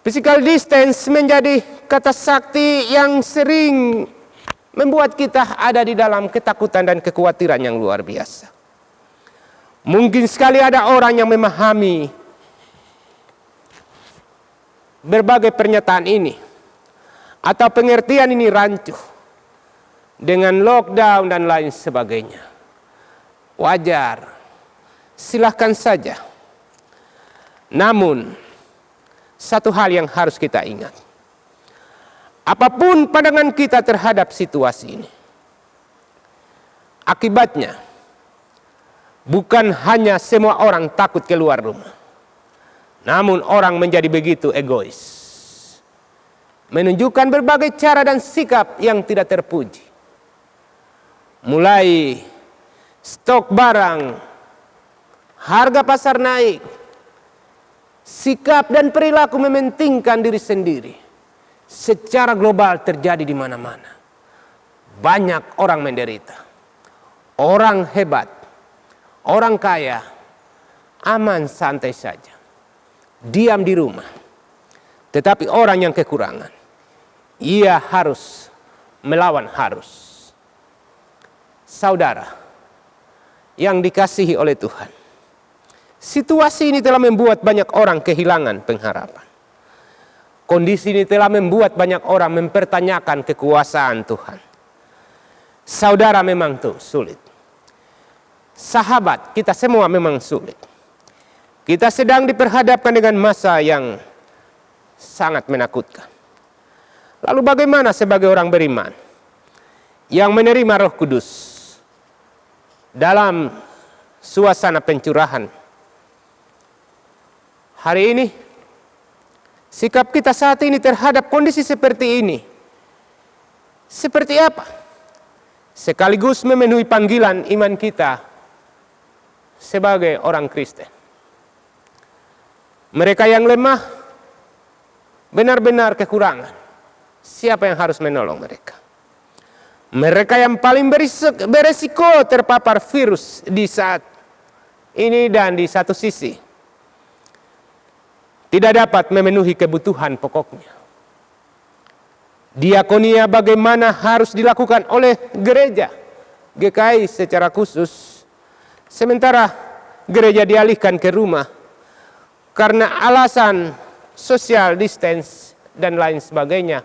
physical distance menjadi kata sakti yang sering membuat kita ada di dalam ketakutan dan kekhawatiran yang luar biasa. Mungkin sekali ada orang yang memahami berbagai pernyataan ini atau pengertian ini rancu dengan lockdown dan lain sebagainya. Wajar, silahkan saja. Namun, satu hal yang harus kita ingat. Apapun pandangan kita terhadap situasi ini, akibatnya bukan hanya semua orang takut keluar rumah, namun orang menjadi begitu egois, menunjukkan berbagai cara dan sikap yang tidak terpuji. Mulai stok barang, harga pasar naik, sikap dan perilaku mementingkan diri sendiri secara global terjadi di mana-mana. Banyak orang menderita, orang hebat, orang kaya, aman santai saja, diam di rumah. Tetapi orang yang kekurangan, ia harus melawan arus. Saudara yang dikasihi oleh Tuhan, situasi ini telah membuat banyak orang kehilangan pengharapan. Kondisi ini telah membuat banyak orang mempertanyakan kekuasaan Tuhan. Saudara memang tuh sulit. Sahabat, kita semua memang sulit. Kita sedang diperhadapkan dengan masa yang sangat menakutkan. Lalu bagaimana sebagai orang beriman yang menerima Roh Kudus dalam suasana pencurahan hari ini? Sikap kita saat ini terhadap kondisi seperti ini seperti apa? Sekaligus memenuhi panggilan iman kita sebagai orang Kristen. Mereka yang lemah, benar-benar kekurangan, siapa yang harus menolong mereka? Mereka yang paling beresiko terpapar virus di saat ini dan di satu sisi tidak dapat memenuhi kebutuhan pokoknya. Diakonia bagaimana harus dilakukan oleh gereja GKI secara khusus, sementara gereja dialihkan ke rumah karena alasan social distance dan lain sebagainya,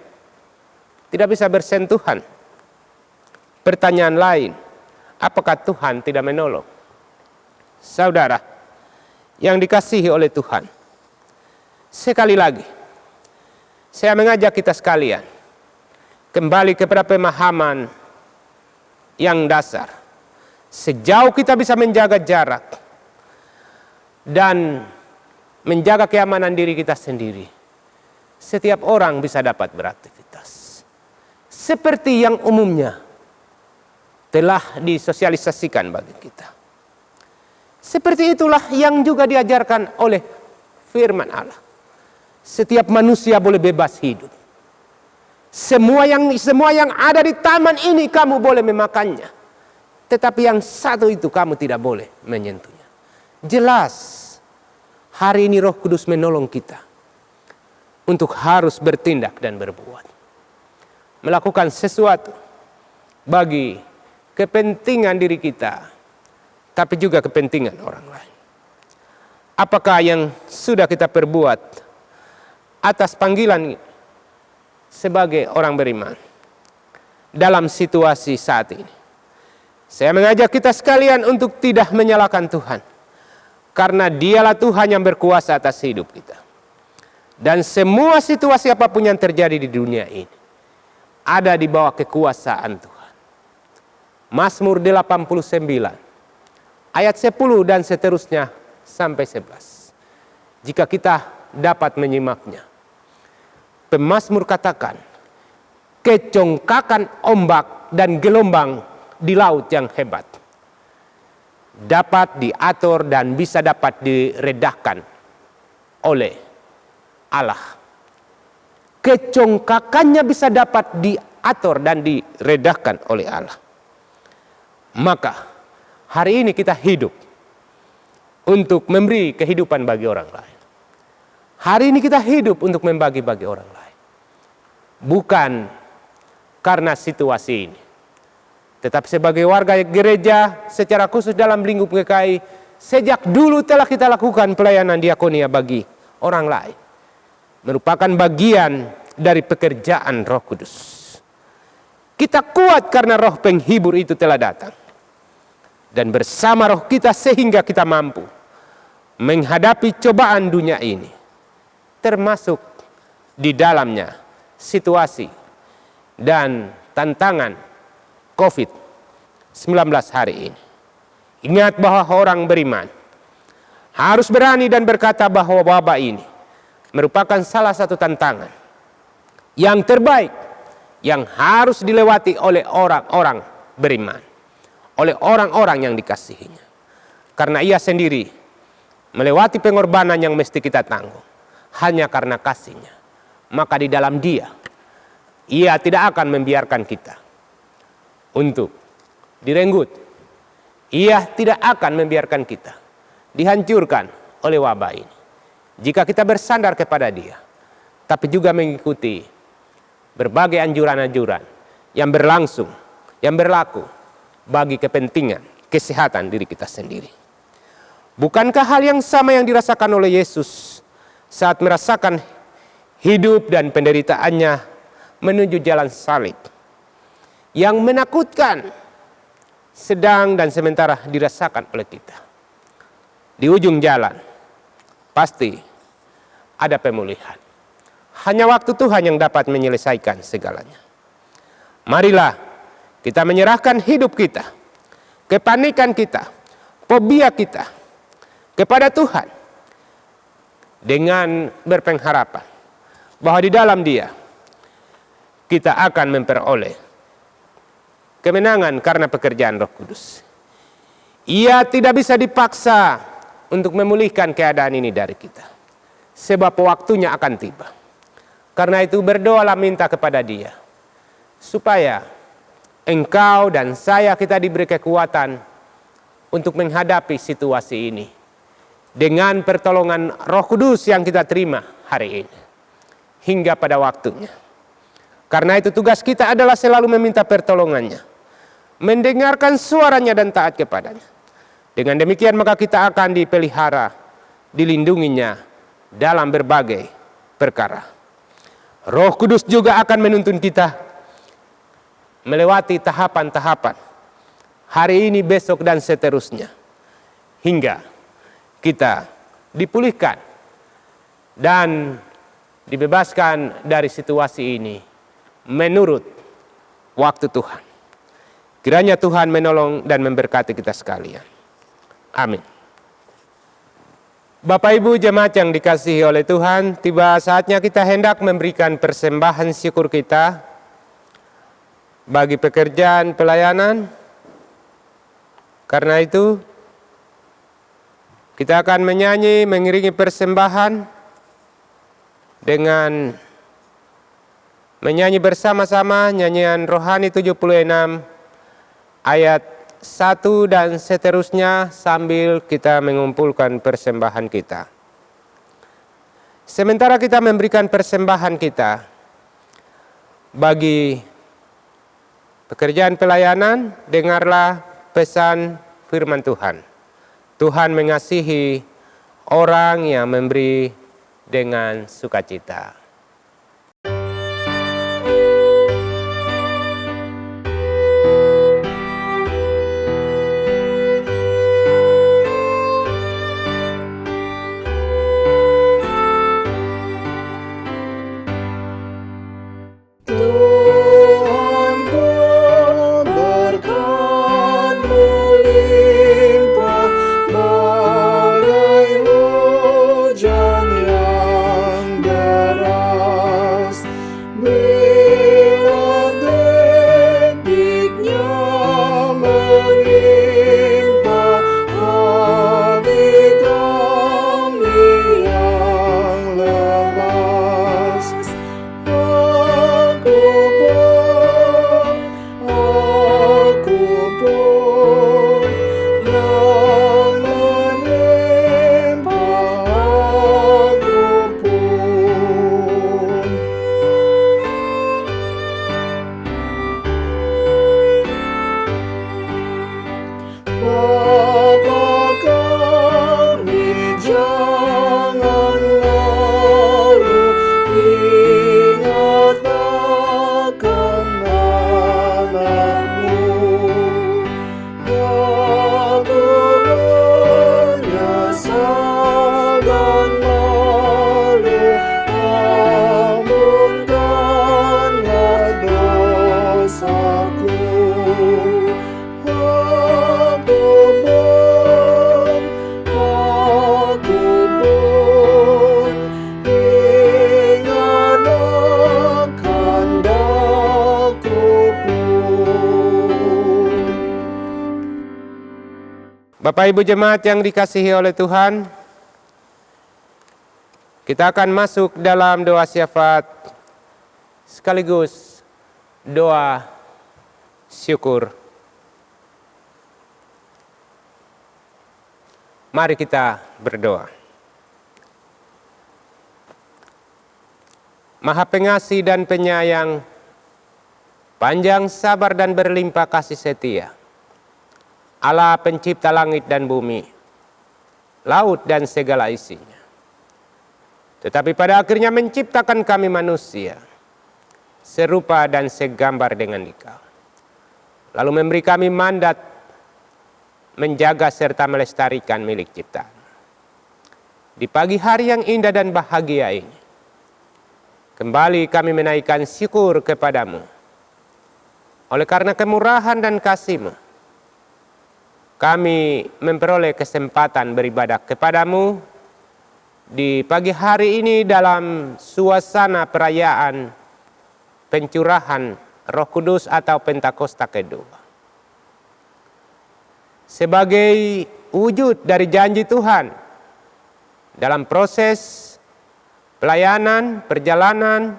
tidak bisa bersentuhan. Pertanyaan lain, apakah Tuhan tidak menolong? Saudara yang dikasihi oleh Tuhan, sekali lagi saya mengajak kita sekalian kembali kepada pemahaman yang dasar. Sejauh kita bisa menjaga jarak dan menjaga keamanan diri kita sendiri, setiap orang bisa dapat beraktivitas seperti yang umumnya telah disosialisasikan bagi kita. Seperti itulah yang juga diajarkan oleh firman Allah. Setiap manusia boleh bebas hidup. Semua yang ada di taman ini kamu boleh memakannya. tetapi yang satu itu kamu tidak boleh menyentuhnya. Jelas hari ini Roh Kudus menolong kita untuk harus bertindak dan berbuat. Melakukan sesuatu bagi kepentingan diri kita, tapi juga kepentingan orang lain. Apakah yang sudah kita perbuat atas panggilan sebagai orang beriman dalam situasi saat ini? Saya mengajak kita sekalian untuk tidak menyalahkan Tuhan, karena Dialah Tuhan yang berkuasa atas hidup kita. Dan semua situasi apapun yang terjadi di dunia ini ada di bawah kekuasaan Tuhan. Mazmur 89 ayat 10 dan seterusnya sampai 11. Jika kita dapat menyimaknya, pemazmur katakan, kecongkakan ombak dan gelombang di laut yang hebat dapat diatur dan bisa dapat diredahkan oleh Allah. Kecongkakannya bisa dapat diatur dan diredahkan oleh Allah. Maka hari ini kita hidup untuk memberi kehidupan bagi orang lain. Hari ini kita hidup untuk membagi-bagi orang lain. Bukan karena situasi ini, tetapi sebagai warga gereja secara khusus dalam lingkup GKI, sejak dulu telah kita lakukan pelayanan diakonia bagi orang lain. Merupakan bagian dari pekerjaan Roh Kudus. Kita kuat karena Roh penghibur itu telah datang. Dan bersama Roh kita sehingga kita mampu menghadapi cobaan dunia ini. Termasuk di dalamnya situasi dan tantangan COVID-19 hari ini. Ingat bahwa orang beriman harus berani dan berkata bahwa wabah ini merupakan salah satu tantangan yang terbaik yang harus dilewati oleh orang-orang beriman, oleh orang-orang yang dikasihinya. Karena ia sendiri melewati pengorbanan yang mesti kita tanggung hanya karena kasihnya. Maka di dalam Dia, ia tidak akan membiarkan kita untuk direnggut. Ia tidak akan membiarkan kita dihancurkan oleh wabah ini. Jika kita bersandar kepada Dia, tapi juga mengikuti berbagai anjuran-anjuran yang berlangsung, yang berlaku bagi kepentingan kesehatan diri kita sendiri. Bukankah hal yang sama yang dirasakan oleh Yesus saat merasakan hidup dan penderitaannya menuju jalan salib? Yang menakutkan sedang dan sementara dirasakan oleh kita. Di ujung jalan pasti ada pemulihan. Hanya waktu Tuhan yang dapat menyelesaikan segalanya. Marilah kita menyerahkan hidup kita, kepanikan kita, fobia kita kepada Tuhan dengan berpengharapan bahwa di dalam Dia kita akan memperoleh kemenangan karena pekerjaan Roh Kudus. Ia tidak bisa dipaksa untuk memulihkan keadaan ini dari kita, sebab waktunya akan tiba. Karena itu berdoalah, minta kepada Dia supaya engkau dan saya kita diberi kekuatan untuk menghadapi situasi ini dengan pertolongan Roh Kudus yang kita terima hari ini hingga pada waktunya. Karena itu tugas kita adalah selalu meminta pertolongannya, mendengarkan suaranya dan taat kepadanya. Dengan demikian maka kita akan dipelihara, dilindunginya dalam berbagai perkara. Roh Kudus juga akan menuntun kita melewati tahapan-tahapan hari ini, besok, dan seterusnya. Hingga kita dipulihkan dan dibebaskan dari situasi ini menurut waktu Tuhan. Kiranya Tuhan menolong dan memberkati kita sekalian. Amin. Bapak Ibu jemaat yang dikasihi oleh Tuhan, tiba saatnya kita hendak memberikan persembahan syukur kita bagi pekerjaan pelayanan. Karena itu kita akan menyanyi mengiringi persembahan dengan menyanyi bersama-sama nyanyian rohani 76 ayat satu dan seterusnya sambil kita mengumpulkan persembahan kita. Sementara kita memberikan persembahan kita bagi pekerjaan pelayanan, dengarlah pesan firman Tuhan. Tuhan mengasihi orang yang memberi dengan sukacita. Tuhan berkat melimpah bagai hujan yang deras, bila debitnya melimpah hati kami yang lemas. Aku pun yang menimpa aku pun. Bapa kami, jangan lalu ingat akan anakmu. Aku menyesal dan malu, ampunkanlah dosaku. Aku pun ingat akan daku pun. Bapak Ibu jemaat yang dikasihi oleh Tuhan, kita akan masuk dalam doa syafaat sekaligus doa syukur. Mari kita berdoa. Maha Pengasih dan Penyayang, panjang sabar dan berlimpah kasih setia, Allah pencipta langit dan bumi, laut dan segala isinya. Tetapi pada akhirnya menciptakan kami manusia, serupa dan segambar dengan Engkau. Lalu memberi kami mandat menjaga serta melestarikan milik ciptaan. Di pagi hari yang indah dan bahagia ini, kembali kami menaikkan syukur kepadamu. Oleh karena kemurahan dan kasih-Mu, kami memperoleh kesempatan beribadah kepadamu di pagi hari ini dalam suasana perayaan pencurahan Roh Kudus atau Pentakosta kedua. Sebagai wujud dari janji Tuhan dalam proses pelayanan, perjalanan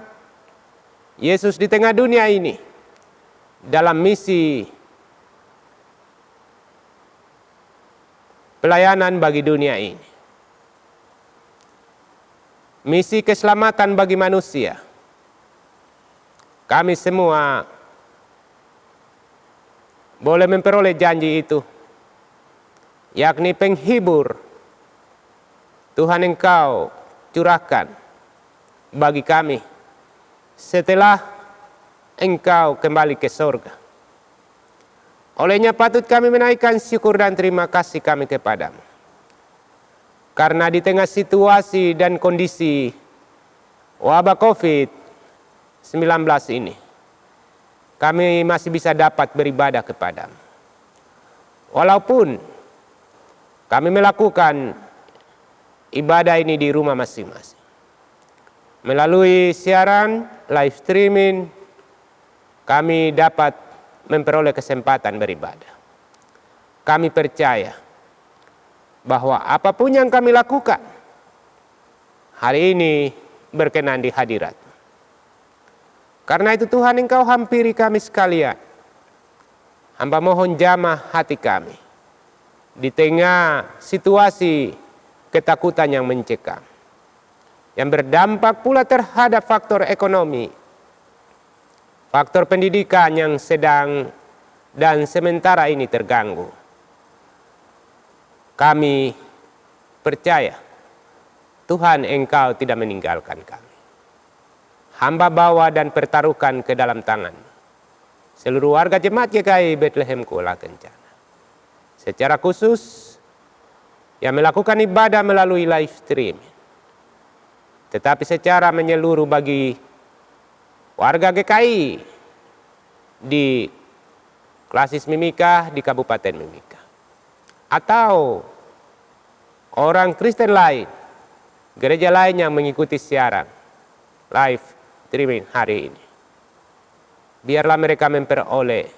Yesus di tengah dunia ini, dalam misi pelayanan bagi dunia ini, misi keselamatan bagi manusia. Kami semua boleh memperoleh janji itu, yakni penghibur Tuhan Engkau curahkan bagi kami setelah Engkau kembali ke surga. Olehnya patut kami menaikkan syukur dan terima kasih kami kepadamu. Karena di tengah situasi dan kondisi wabah COVID-19 ini, kami masih bisa dapat beribadah kepadamu. Walaupun kami melakukan ibadah ini di rumah masing-masing. Melalui siaran, live streaming, kami dapat memperoleh kesempatan beribadah. Kami percaya bahwa apapun yang kami lakukan hari ini berkenan di hadirat. Karena itu Tuhan Engkau hampiri kami sekalian. Hamba mohon jamah hati kami di tengah situasi ketakutan yang mencekam, yang berdampak pula terhadap faktor ekonomi, faktor pendidikan yang sedang dan sementara ini terganggu. Kami percaya Tuhan, Engkau tidak meninggalkan kami. Hamba bawa dan pertaruhkan ke dalam tangan seluruh warga jemaat GKI Bethlehem Kuala Kencana, secara khusus yang melakukan ibadah melalui live stream, tetapi secara menyeluruh bagi warga GKI di Klasis Mimika di Kabupaten Mimika, atau orang Kristen lain, gereja lain yang mengikuti siaran live streaming hari ini. Biarlah mereka memperoleh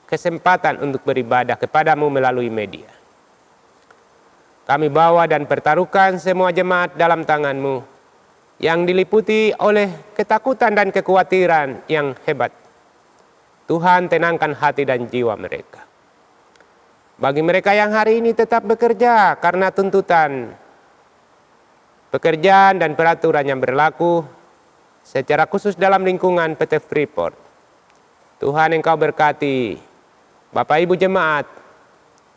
kesempatan untuk beribadah kepadamu melalui media. Kami bawa dan pertaruhkan semua jemaat dalam tangan-Mu yang diliputi oleh ketakutan dan kekhawatiran yang hebat. Tuhan, tenangkan hati dan jiwa mereka. Bagi mereka yang hari ini tetap bekerja karena tuntutan pekerjaan dan peraturan yang berlaku, secara khusus dalam lingkungan PT Freeport, Tuhan, Engkau berkati Bapak Ibu jemaat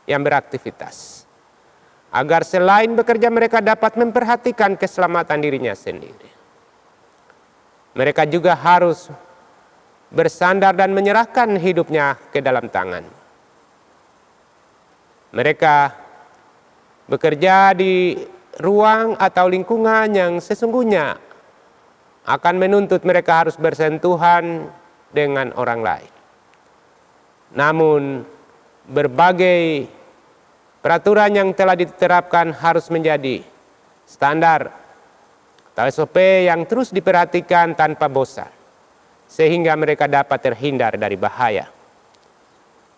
yang beraktivitas, agar selain bekerja mereka dapat memperhatikan keselamatan dirinya sendiri. Mereka juga harus bersandar dan menyerahkan hidupnya ke dalam tangan. Mereka bekerja di ruang atau lingkungan yang sesungguhnya akan menuntut mereka harus bersentuhan dengan orang lain. Namun berbagai peraturan yang telah diterapkan harus menjadi standar atau SOP yang terus diperhatikan tanpa bosan, sehingga mereka dapat terhindar dari bahaya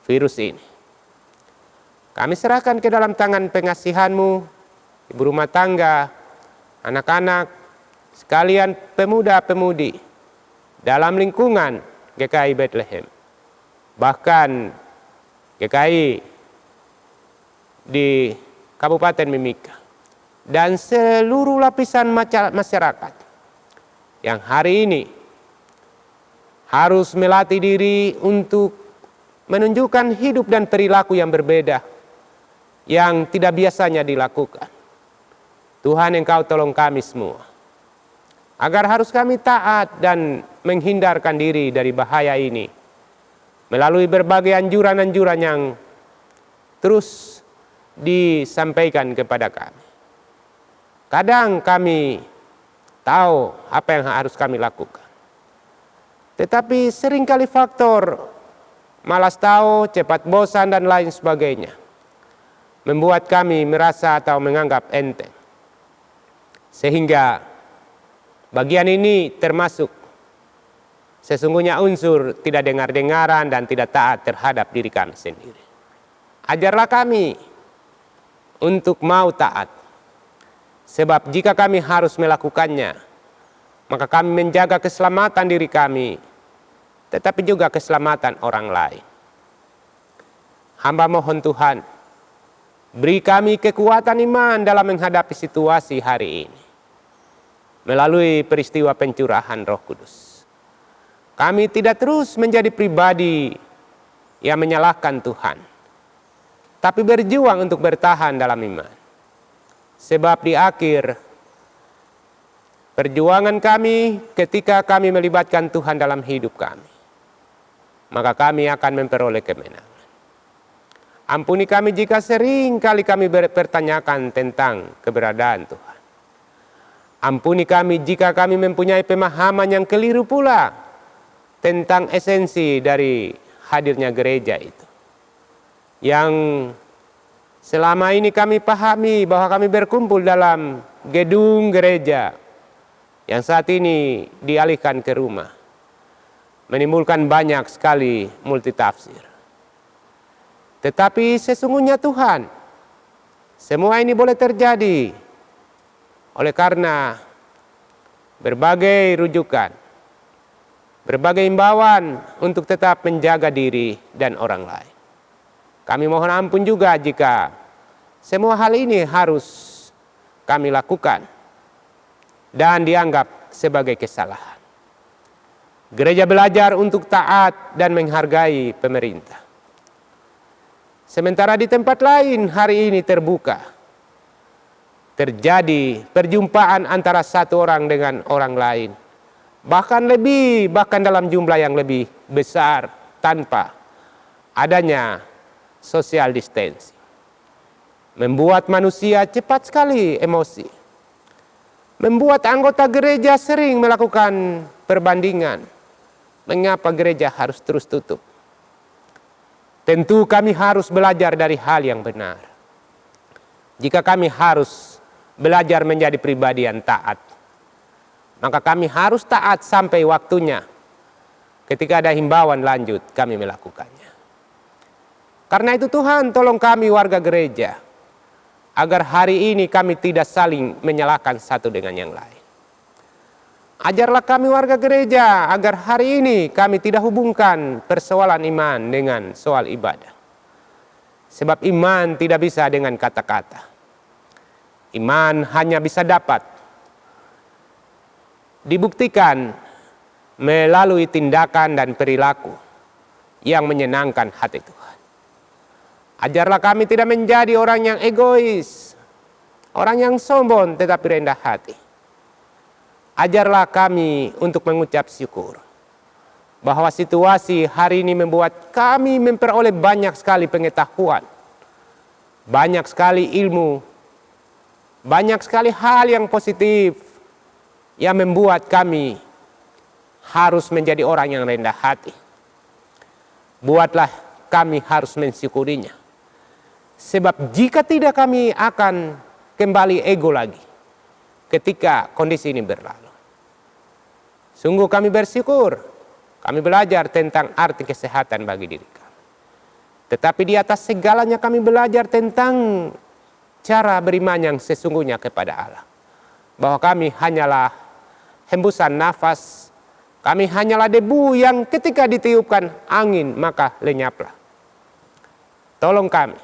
virus ini. Kami serahkan ke dalam tangan pengasihan-Mu, ibu rumah tangga, anak-anak, sekalian pemuda-pemudi dalam lingkungan GKI Bethlehem, bahkan GKI di Kabupaten Mimika, dan seluruh lapisan masyarakat yang hari ini harus melatih diri untuk menunjukkan hidup dan perilaku yang berbeda, yang tidak biasanya dilakukan. Tuhan, Engkau tolong kami semua, agar harus kami taat dan menghindarkan diri dari bahaya ini melalui berbagai anjuran-anjuran yang terus disampaikan kepada kami. Kadang kami tahu apa yang harus kami lakukan, tetapi seringkali faktor malas tahu, cepat bosan, dan lain sebagainya membuat kami merasa atau menganggap enteng. Sehingga bagian ini termasuk sesungguhnya unsur tidak dengar-dengaran dan tidak taat terhadap diri kami sendiri. Ajarlah kami untuk mau taat, sebab jika kami harus melakukannya, maka kami menjaga keselamatan diri kami, tetapi juga keselamatan orang lain. Hamba mohon Tuhan, beri kami kekuatan iman dalam menghadapi situasi hari ini melalui peristiwa pencurahan Roh Kudus. Kami tidak terus menjadi pribadi yang menyalahkan Tuhan, tapi berjuang untuk bertahan dalam iman. Sebab di akhir perjuangan kami, ketika kami melibatkan Tuhan dalam hidup kami, maka kami akan memperoleh kemenangan. Ampuni kami jika sering kali kami bertanyakan tentang keberadaan Tuhan. Ampuni kami jika kami mempunyai pemahaman yang keliru pula tentang esensi dari hadirnya gereja itu, yang selama ini kami pahami bahwa kami berkumpul dalam gedung gereja yang saat ini dialihkan ke rumah, menimbulkan banyak sekali multitafsir. Tetapi sesungguhnya Tuhan, semua ini boleh terjadi oleh karena berbagai rujukan berbagai imbauan untuk tetap menjaga diri dan orang lain. Kami mohon ampun juga jika semua hal ini harus kami lakukan dan dianggap sebagai kesalahan. Gereja belajar untuk taat dan menghargai pemerintah. Sementara di tempat lain hari ini terjadi perjumpaan antara satu orang dengan orang lain. Bahkan dalam jumlah yang lebih besar tanpa adanya social distancing. Membuat manusia cepat sekali emosi. Membuat anggota gereja sering melakukan perbandingan. Mengapa gereja harus terus tutup? Tentu kami harus belajar dari hal yang benar. Jika kami harus belajar menjadi pribadi yang taat, maka kami harus taat sampai waktunya. Ketika ada himbauan lanjut, kami melakukannya. Karena itu Tuhan tolong kami warga gereja, agar hari ini kami tidak saling menyalahkan satu dengan yang lain. Ajarlah kami warga gereja agar hari ini kami tidak hubungkan persoalan iman dengan soal ibadah. Sebab iman tidak bisa dengan kata-kata. Iman hanya bisa dapat dibuktikan melalui tindakan dan perilaku yang menyenangkan hati Tuhan. Ajarlah kami tidak menjadi orang yang egois, orang yang sombong tetapi rendah hati. Ajarlah kami untuk mengucap syukur bahwa situasi hari ini membuat kami memperoleh banyak sekali pengetahuan, banyak sekali ilmu, banyak sekali hal yang positif yang membuat kami harus menjadi orang yang rendah hati. Buatlah kami harus mensyukurinya. Sebab jika tidak kami akan kembali ego lagi ketika kondisi ini berlalu. Sungguh kami bersyukur, kami belajar tentang arti kesehatan bagi diri kami. Tetapi di atas segalanya kami belajar tentang cara beriman yang sesungguhnya kepada Allah. Bahwa kami hanyalah hembusan nafas, kami hanyalah debu yang ketika ditiupkan angin maka lenyaplah. Tolong kami,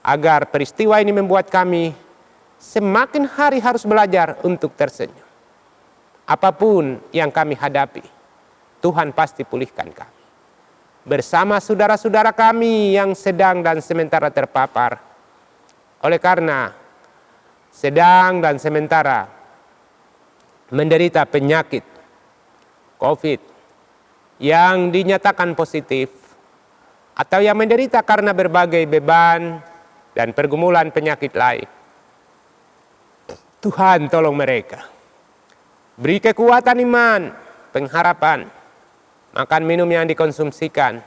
agar peristiwa ini membuat kami semakin hari harus belajar untuk tersenyum. Apapun yang kami hadapi, Tuhan pasti pulihkan kami. Bersama saudara-saudara kami yang sedang dan sementara terpapar. Oleh karena sedang dan sementara menderita penyakit COVID yang dinyatakan positif, atau yang menderita karena berbagai beban dan pergumulan penyakit lain. Tuhan tolong mereka. Beri kekuatan iman, pengharapan, makan minum yang dikonsumsikan,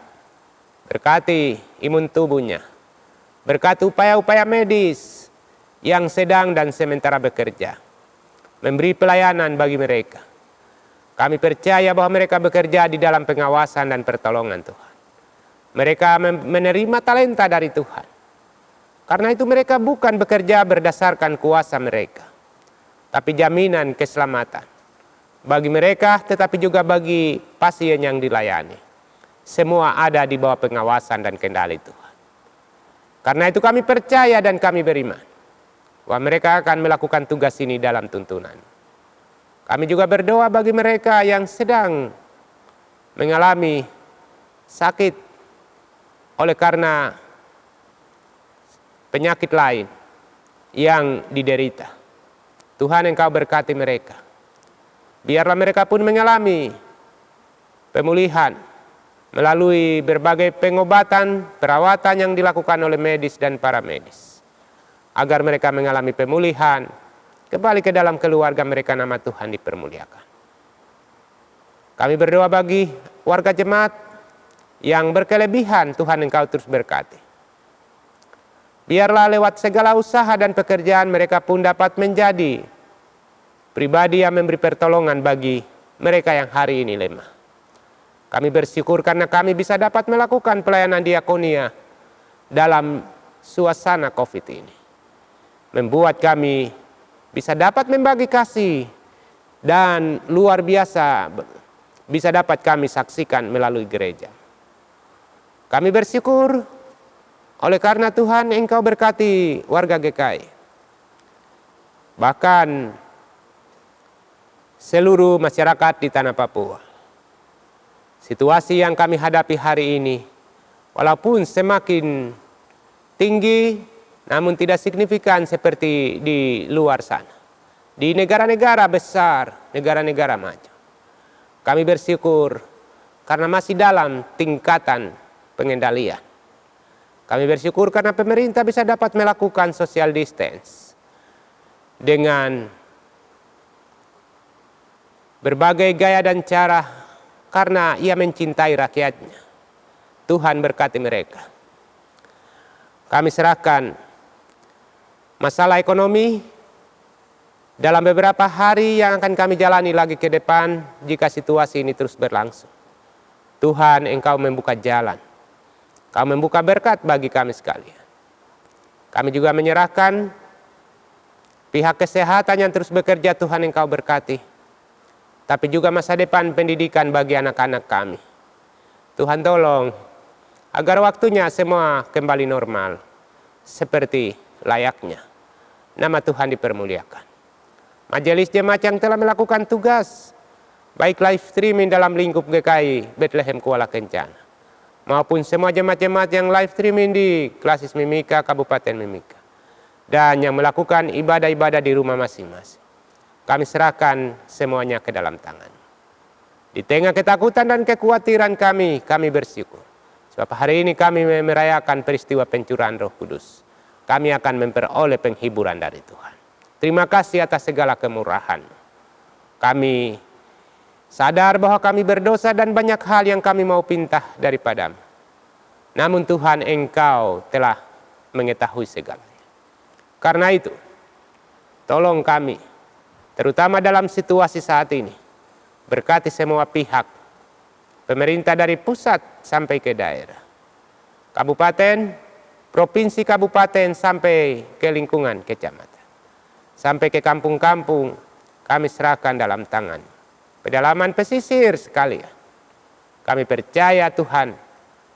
berkati imun tubuhnya, berkati upaya-upaya medis yang sedang dan sementara bekerja, memberi pelayanan bagi mereka. Kami percaya bahwa mereka bekerja di dalam pengawasan dan pertolongan Tuhan. Mereka menerima talenta dari Tuhan. Karena itu mereka bukan bekerja berdasarkan kuasa mereka, tapi jaminan keselamatan bagi mereka, tetapi juga bagi pasien yang dilayani. Semua ada di bawah pengawasan dan kendali Tuhan. Karena itu kami percaya dan kami beriman bahwa mereka akan melakukan tugas ini dalam tuntunan. Kami juga berdoa bagi mereka yang sedang mengalami sakit oleh karena penyakit lain yang diderita. Tuhan, Engkau berkati mereka. Biarlah mereka pun mengalami pemulihan melalui berbagai pengobatan, perawatan yang dilakukan oleh medis dan para medis. Agar mereka mengalami pemulihan, kembali ke dalam keluarga mereka, nama Tuhan dipermuliakan. Kami berdoa bagi warga jemaat yang berkelebihan, Tuhan Engkau terus berkati. Biarlah lewat segala usaha dan pekerjaan mereka pun dapat menjadi pribadi yang memberi pertolongan bagi mereka yang hari ini lemah. Kami bersyukur karena kami bisa dapat melakukan pelayanan diakonia dalam suasana COVID ini. Membuat kami bisa dapat membagi kasih dan luar biasa bisa dapat kami saksikan melalui gereja. Kami bersyukur oleh karena Tuhan Engkau berkati warga GKI. Bahkan seluruh masyarakat di tanah Papua. Situasi yang kami hadapi hari ini, walaupun semakin tinggi, namun tidak signifikan seperti di luar sana. Di negara-negara besar, negara-negara maju. Kami bersyukur karena masih dalam tingkatan pengendalian. Kami bersyukur karena pemerintah bisa dapat melakukan social distance dengan berbagai gaya dan cara karena ia mencintai rakyatnya. Tuhan berkati mereka. Kami serahkan masalah ekonomi dalam beberapa hari yang akan kami jalani lagi ke depan jika situasi ini terus berlangsung. Tuhan, Engkau membuka jalan. Kau membuka berkat bagi kami sekalian. Kami juga menyerahkan pihak kesehatan yang terus bekerja, Tuhan Engkau berkati. Tapi juga masa depan pendidikan bagi anak-anak kami. Tuhan tolong agar waktunya semua kembali normal seperti layaknya. Nama Tuhan dipermuliakan. Majelis jemaat yang telah melakukan tugas baik live streaming dalam lingkup GKI Bethlehem Kuala Kencana maupun semua jemaat-jemaat yang live streaming di Klasis Mimika Kabupaten Mimika dan yang melakukan ibadah-ibadah di rumah masing-masing. Kami serahkan semuanya ke dalam tangan. Di tengah ketakutan dan kekhawatiran kami bersyukur. Sebab hari ini kami merayakan peristiwa pencurahan Roh Kudus. Kami akan memperoleh penghiburan dari Tuhan. Terima kasih atas segala kemurahan. Kami sadar bahwa kami berdosa dan banyak hal yang kami mau pinta daripadamu. Namun Tuhan, Engkau telah mengetahui segalanya. Karena itu, tolong kami, terutama dalam situasi saat ini, berkati semua pihak, pemerintah dari pusat sampai ke daerah, kabupaten, provinsi kabupaten sampai ke lingkungan kecamatan, sampai ke kampung-kampung, kami serahkan dalam tangan. Pedalaman pesisir sekalian, kami percaya Tuhan,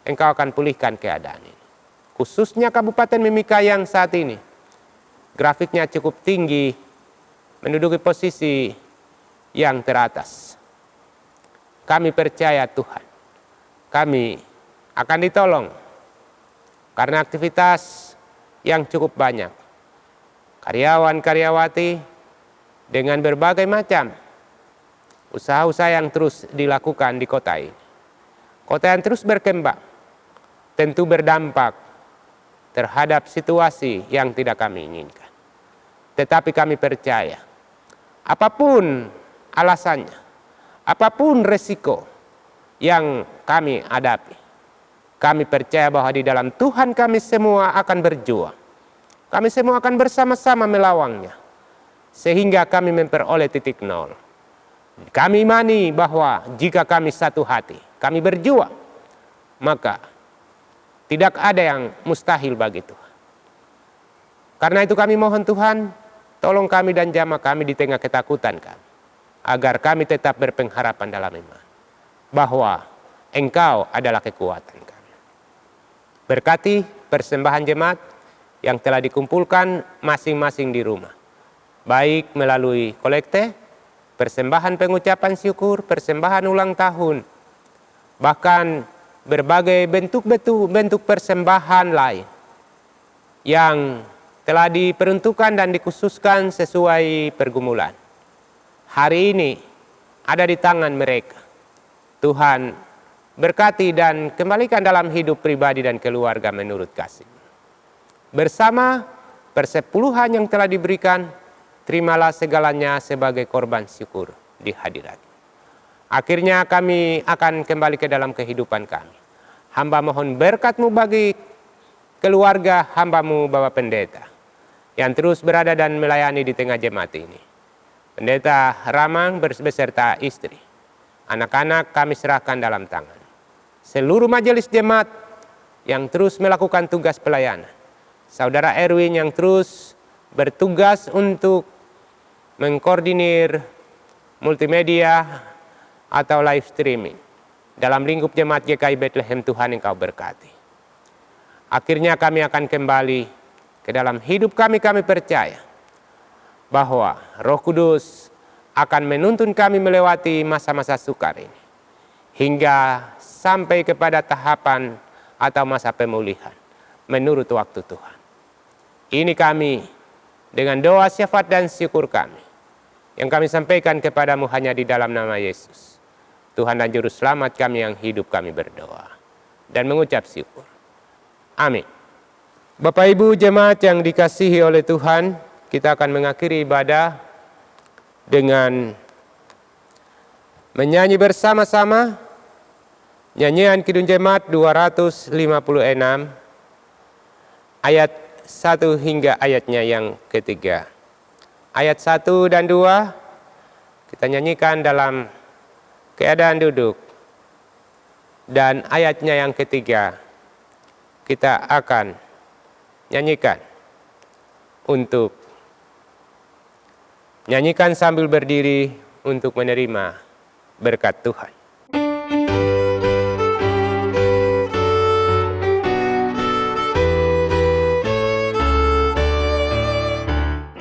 Engkau akan pulihkan keadaan ini. Khususnya Kabupaten Mimika yang saat ini, grafiknya cukup tinggi, menduduki posisi yang teratas. Kami percaya Tuhan, kami akan ditolong karena aktivitas yang cukup banyak. Karyawan-karyawati dengan berbagai macam usaha-usaha yang terus dilakukan di kota ini. Kota yang terus berkembang tentu berdampak terhadap situasi yang tidak kami inginkan. Tetapi kami percaya, apapun alasannya, apapun resiko yang kami hadapi, kami percaya bahwa di dalam Tuhan kami semua akan berjuang. Kami semua akan bersama-sama melawangnya, sehingga kami memperoleh titik nol. Kami imani bahwa jika kami satu hati, kami berjuang, maka tidak ada yang mustahil bagi Tuhan. Karena itu kami mohon Tuhan, tolong kami dan jamaah kami di tengah ketakutan kami, agar kami tetap berpengharapan dalam iman, bahwa Engkau adalah kekuatan kami. Berkati persembahan jemaat yang telah dikumpulkan masing-masing di rumah, baik melalui kolekte, persembahan pengucapan syukur, persembahan ulang tahun, bahkan berbagai bentuk persembahan lain yang telah diperuntukkan dan dikhususkan sesuai pergumulan. Hari ini ada di tangan mereka. Tuhan berkati dan kembalikan dalam hidup pribadi dan keluarga menurut kasih. Bersama persepuluhan yang telah diberikan, terimalah segalanya sebagai korban syukur di hadirat. Akhirnya kami akan kembali ke dalam kehidupan kami. Hamba mohon berkat-Mu bagi keluarga hamba-Mu Bapak Pendeta yang terus berada dan melayani di tengah jemaat ini. Pendeta Ramang beserta istri, anak-anak kami serahkan dalam tangan. Seluruh majelis jemaat yang terus melakukan tugas pelayanan. Saudara Erwin yang terus bertugas untuk mengkoordinir multimedia, atau live streaming. Dalam lingkup Jemaat GKI Bethlehem, Tuhan Engkau berkati. Akhirnya kami akan kembali ke dalam hidup kami percaya bahwa Roh Kudus akan menuntun kami melewati masa-masa sukar ini, hingga sampai kepada tahapan atau masa pemulihan menurut waktu Tuhan. Ini kami dengan doa syafaat dan syukur kami, yang kami sampaikan kepadamu hanya di dalam nama Yesus, Tuhan dan Juru Selamat kami yang hidup, kami berdoa dan mengucap syukur. Amin. Bapak Ibu jemaat yang dikasihi oleh Tuhan, kita akan mengakhiri ibadah dengan menyanyi bersama-sama nyanyian Kidung Jemaat 256 ayat 1 hingga ayatnya yang ketiga. Ayat 1 dan 2 kita nyanyikan dalam keadaan duduk, dan ayatnya yang ketiga kita akan nyanyikan sambil berdiri untuk menerima berkat Tuhan.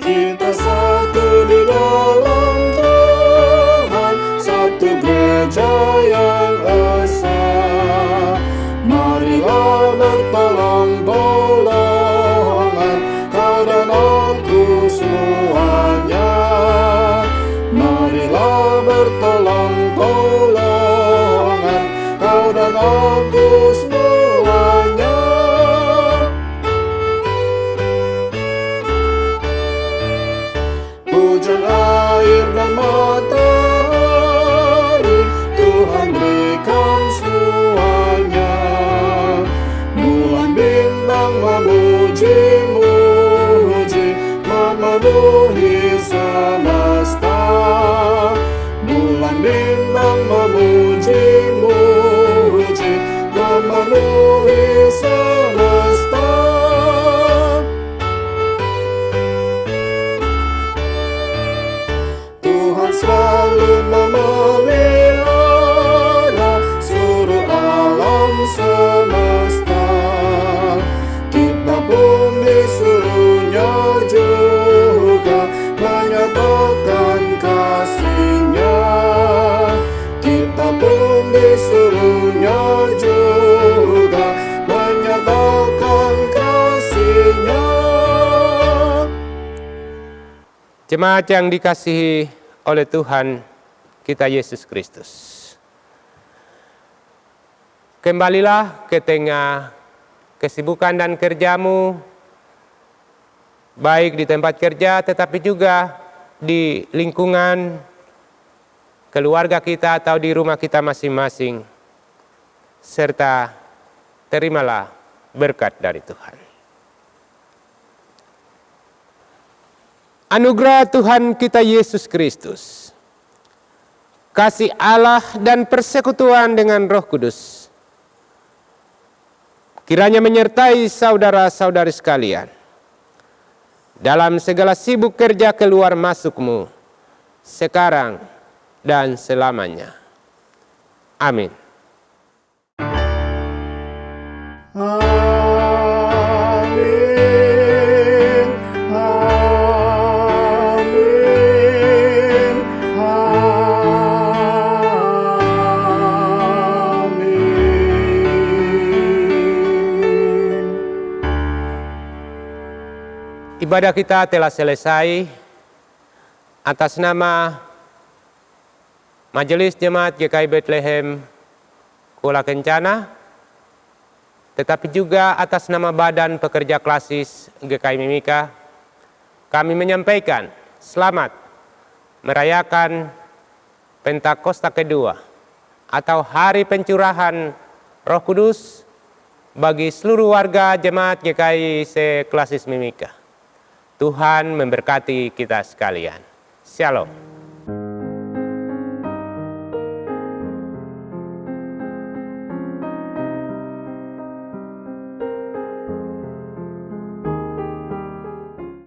Kita satu di dalam Tuhan, satu gereja yang esa. Marilah bertolong-tolongan, kau dan aku semuanya. Marilah bertolong-tolongan, kau dan aku semuanya. Hujan, air, dan matahari Tuhan berikan semuanya. Bulan bintang memuji-muji memenuhi semesta. Bulan bintang memuji-muji memenuhi semesta. Tuhan selalu memelihara seluruh alam semesta. Kita pun disuruhnya juga menyatakan kasih-Nya. Kita pun disuruhnya juga menyatakan kasih-Nya. Jemaat yang dikasihi oleh Tuhan kita Yesus Kristus, kembalilah ke tengah kesibukan dan kerjamu, baik di tempat kerja tetapi juga di lingkungan keluarga kita atau di rumah kita masing-masing, serta terimalah berkat dari Tuhan. Anugerah Tuhan kita Yesus Kristus, kasih Allah dan persekutuan dengan Roh Kudus kiranya menyertai saudara-saudari sekalian dalam segala sibuk kerja keluar masukmu sekarang dan selamanya. Amin. Amin. Ibadah kita telah selesai. Atas nama Majelis Jemaat GKI Bethlehem Kuala Kencana, tetapi juga atas nama Badan Pekerja Klasis GKI Mimika, kami menyampaikan selamat merayakan Pentakosta kedua atau Hari Pencurahan Roh Kudus bagi seluruh warga Jemaat GKI se Klasis Mimika. Tuhan memberkati kita sekalian. Shalom.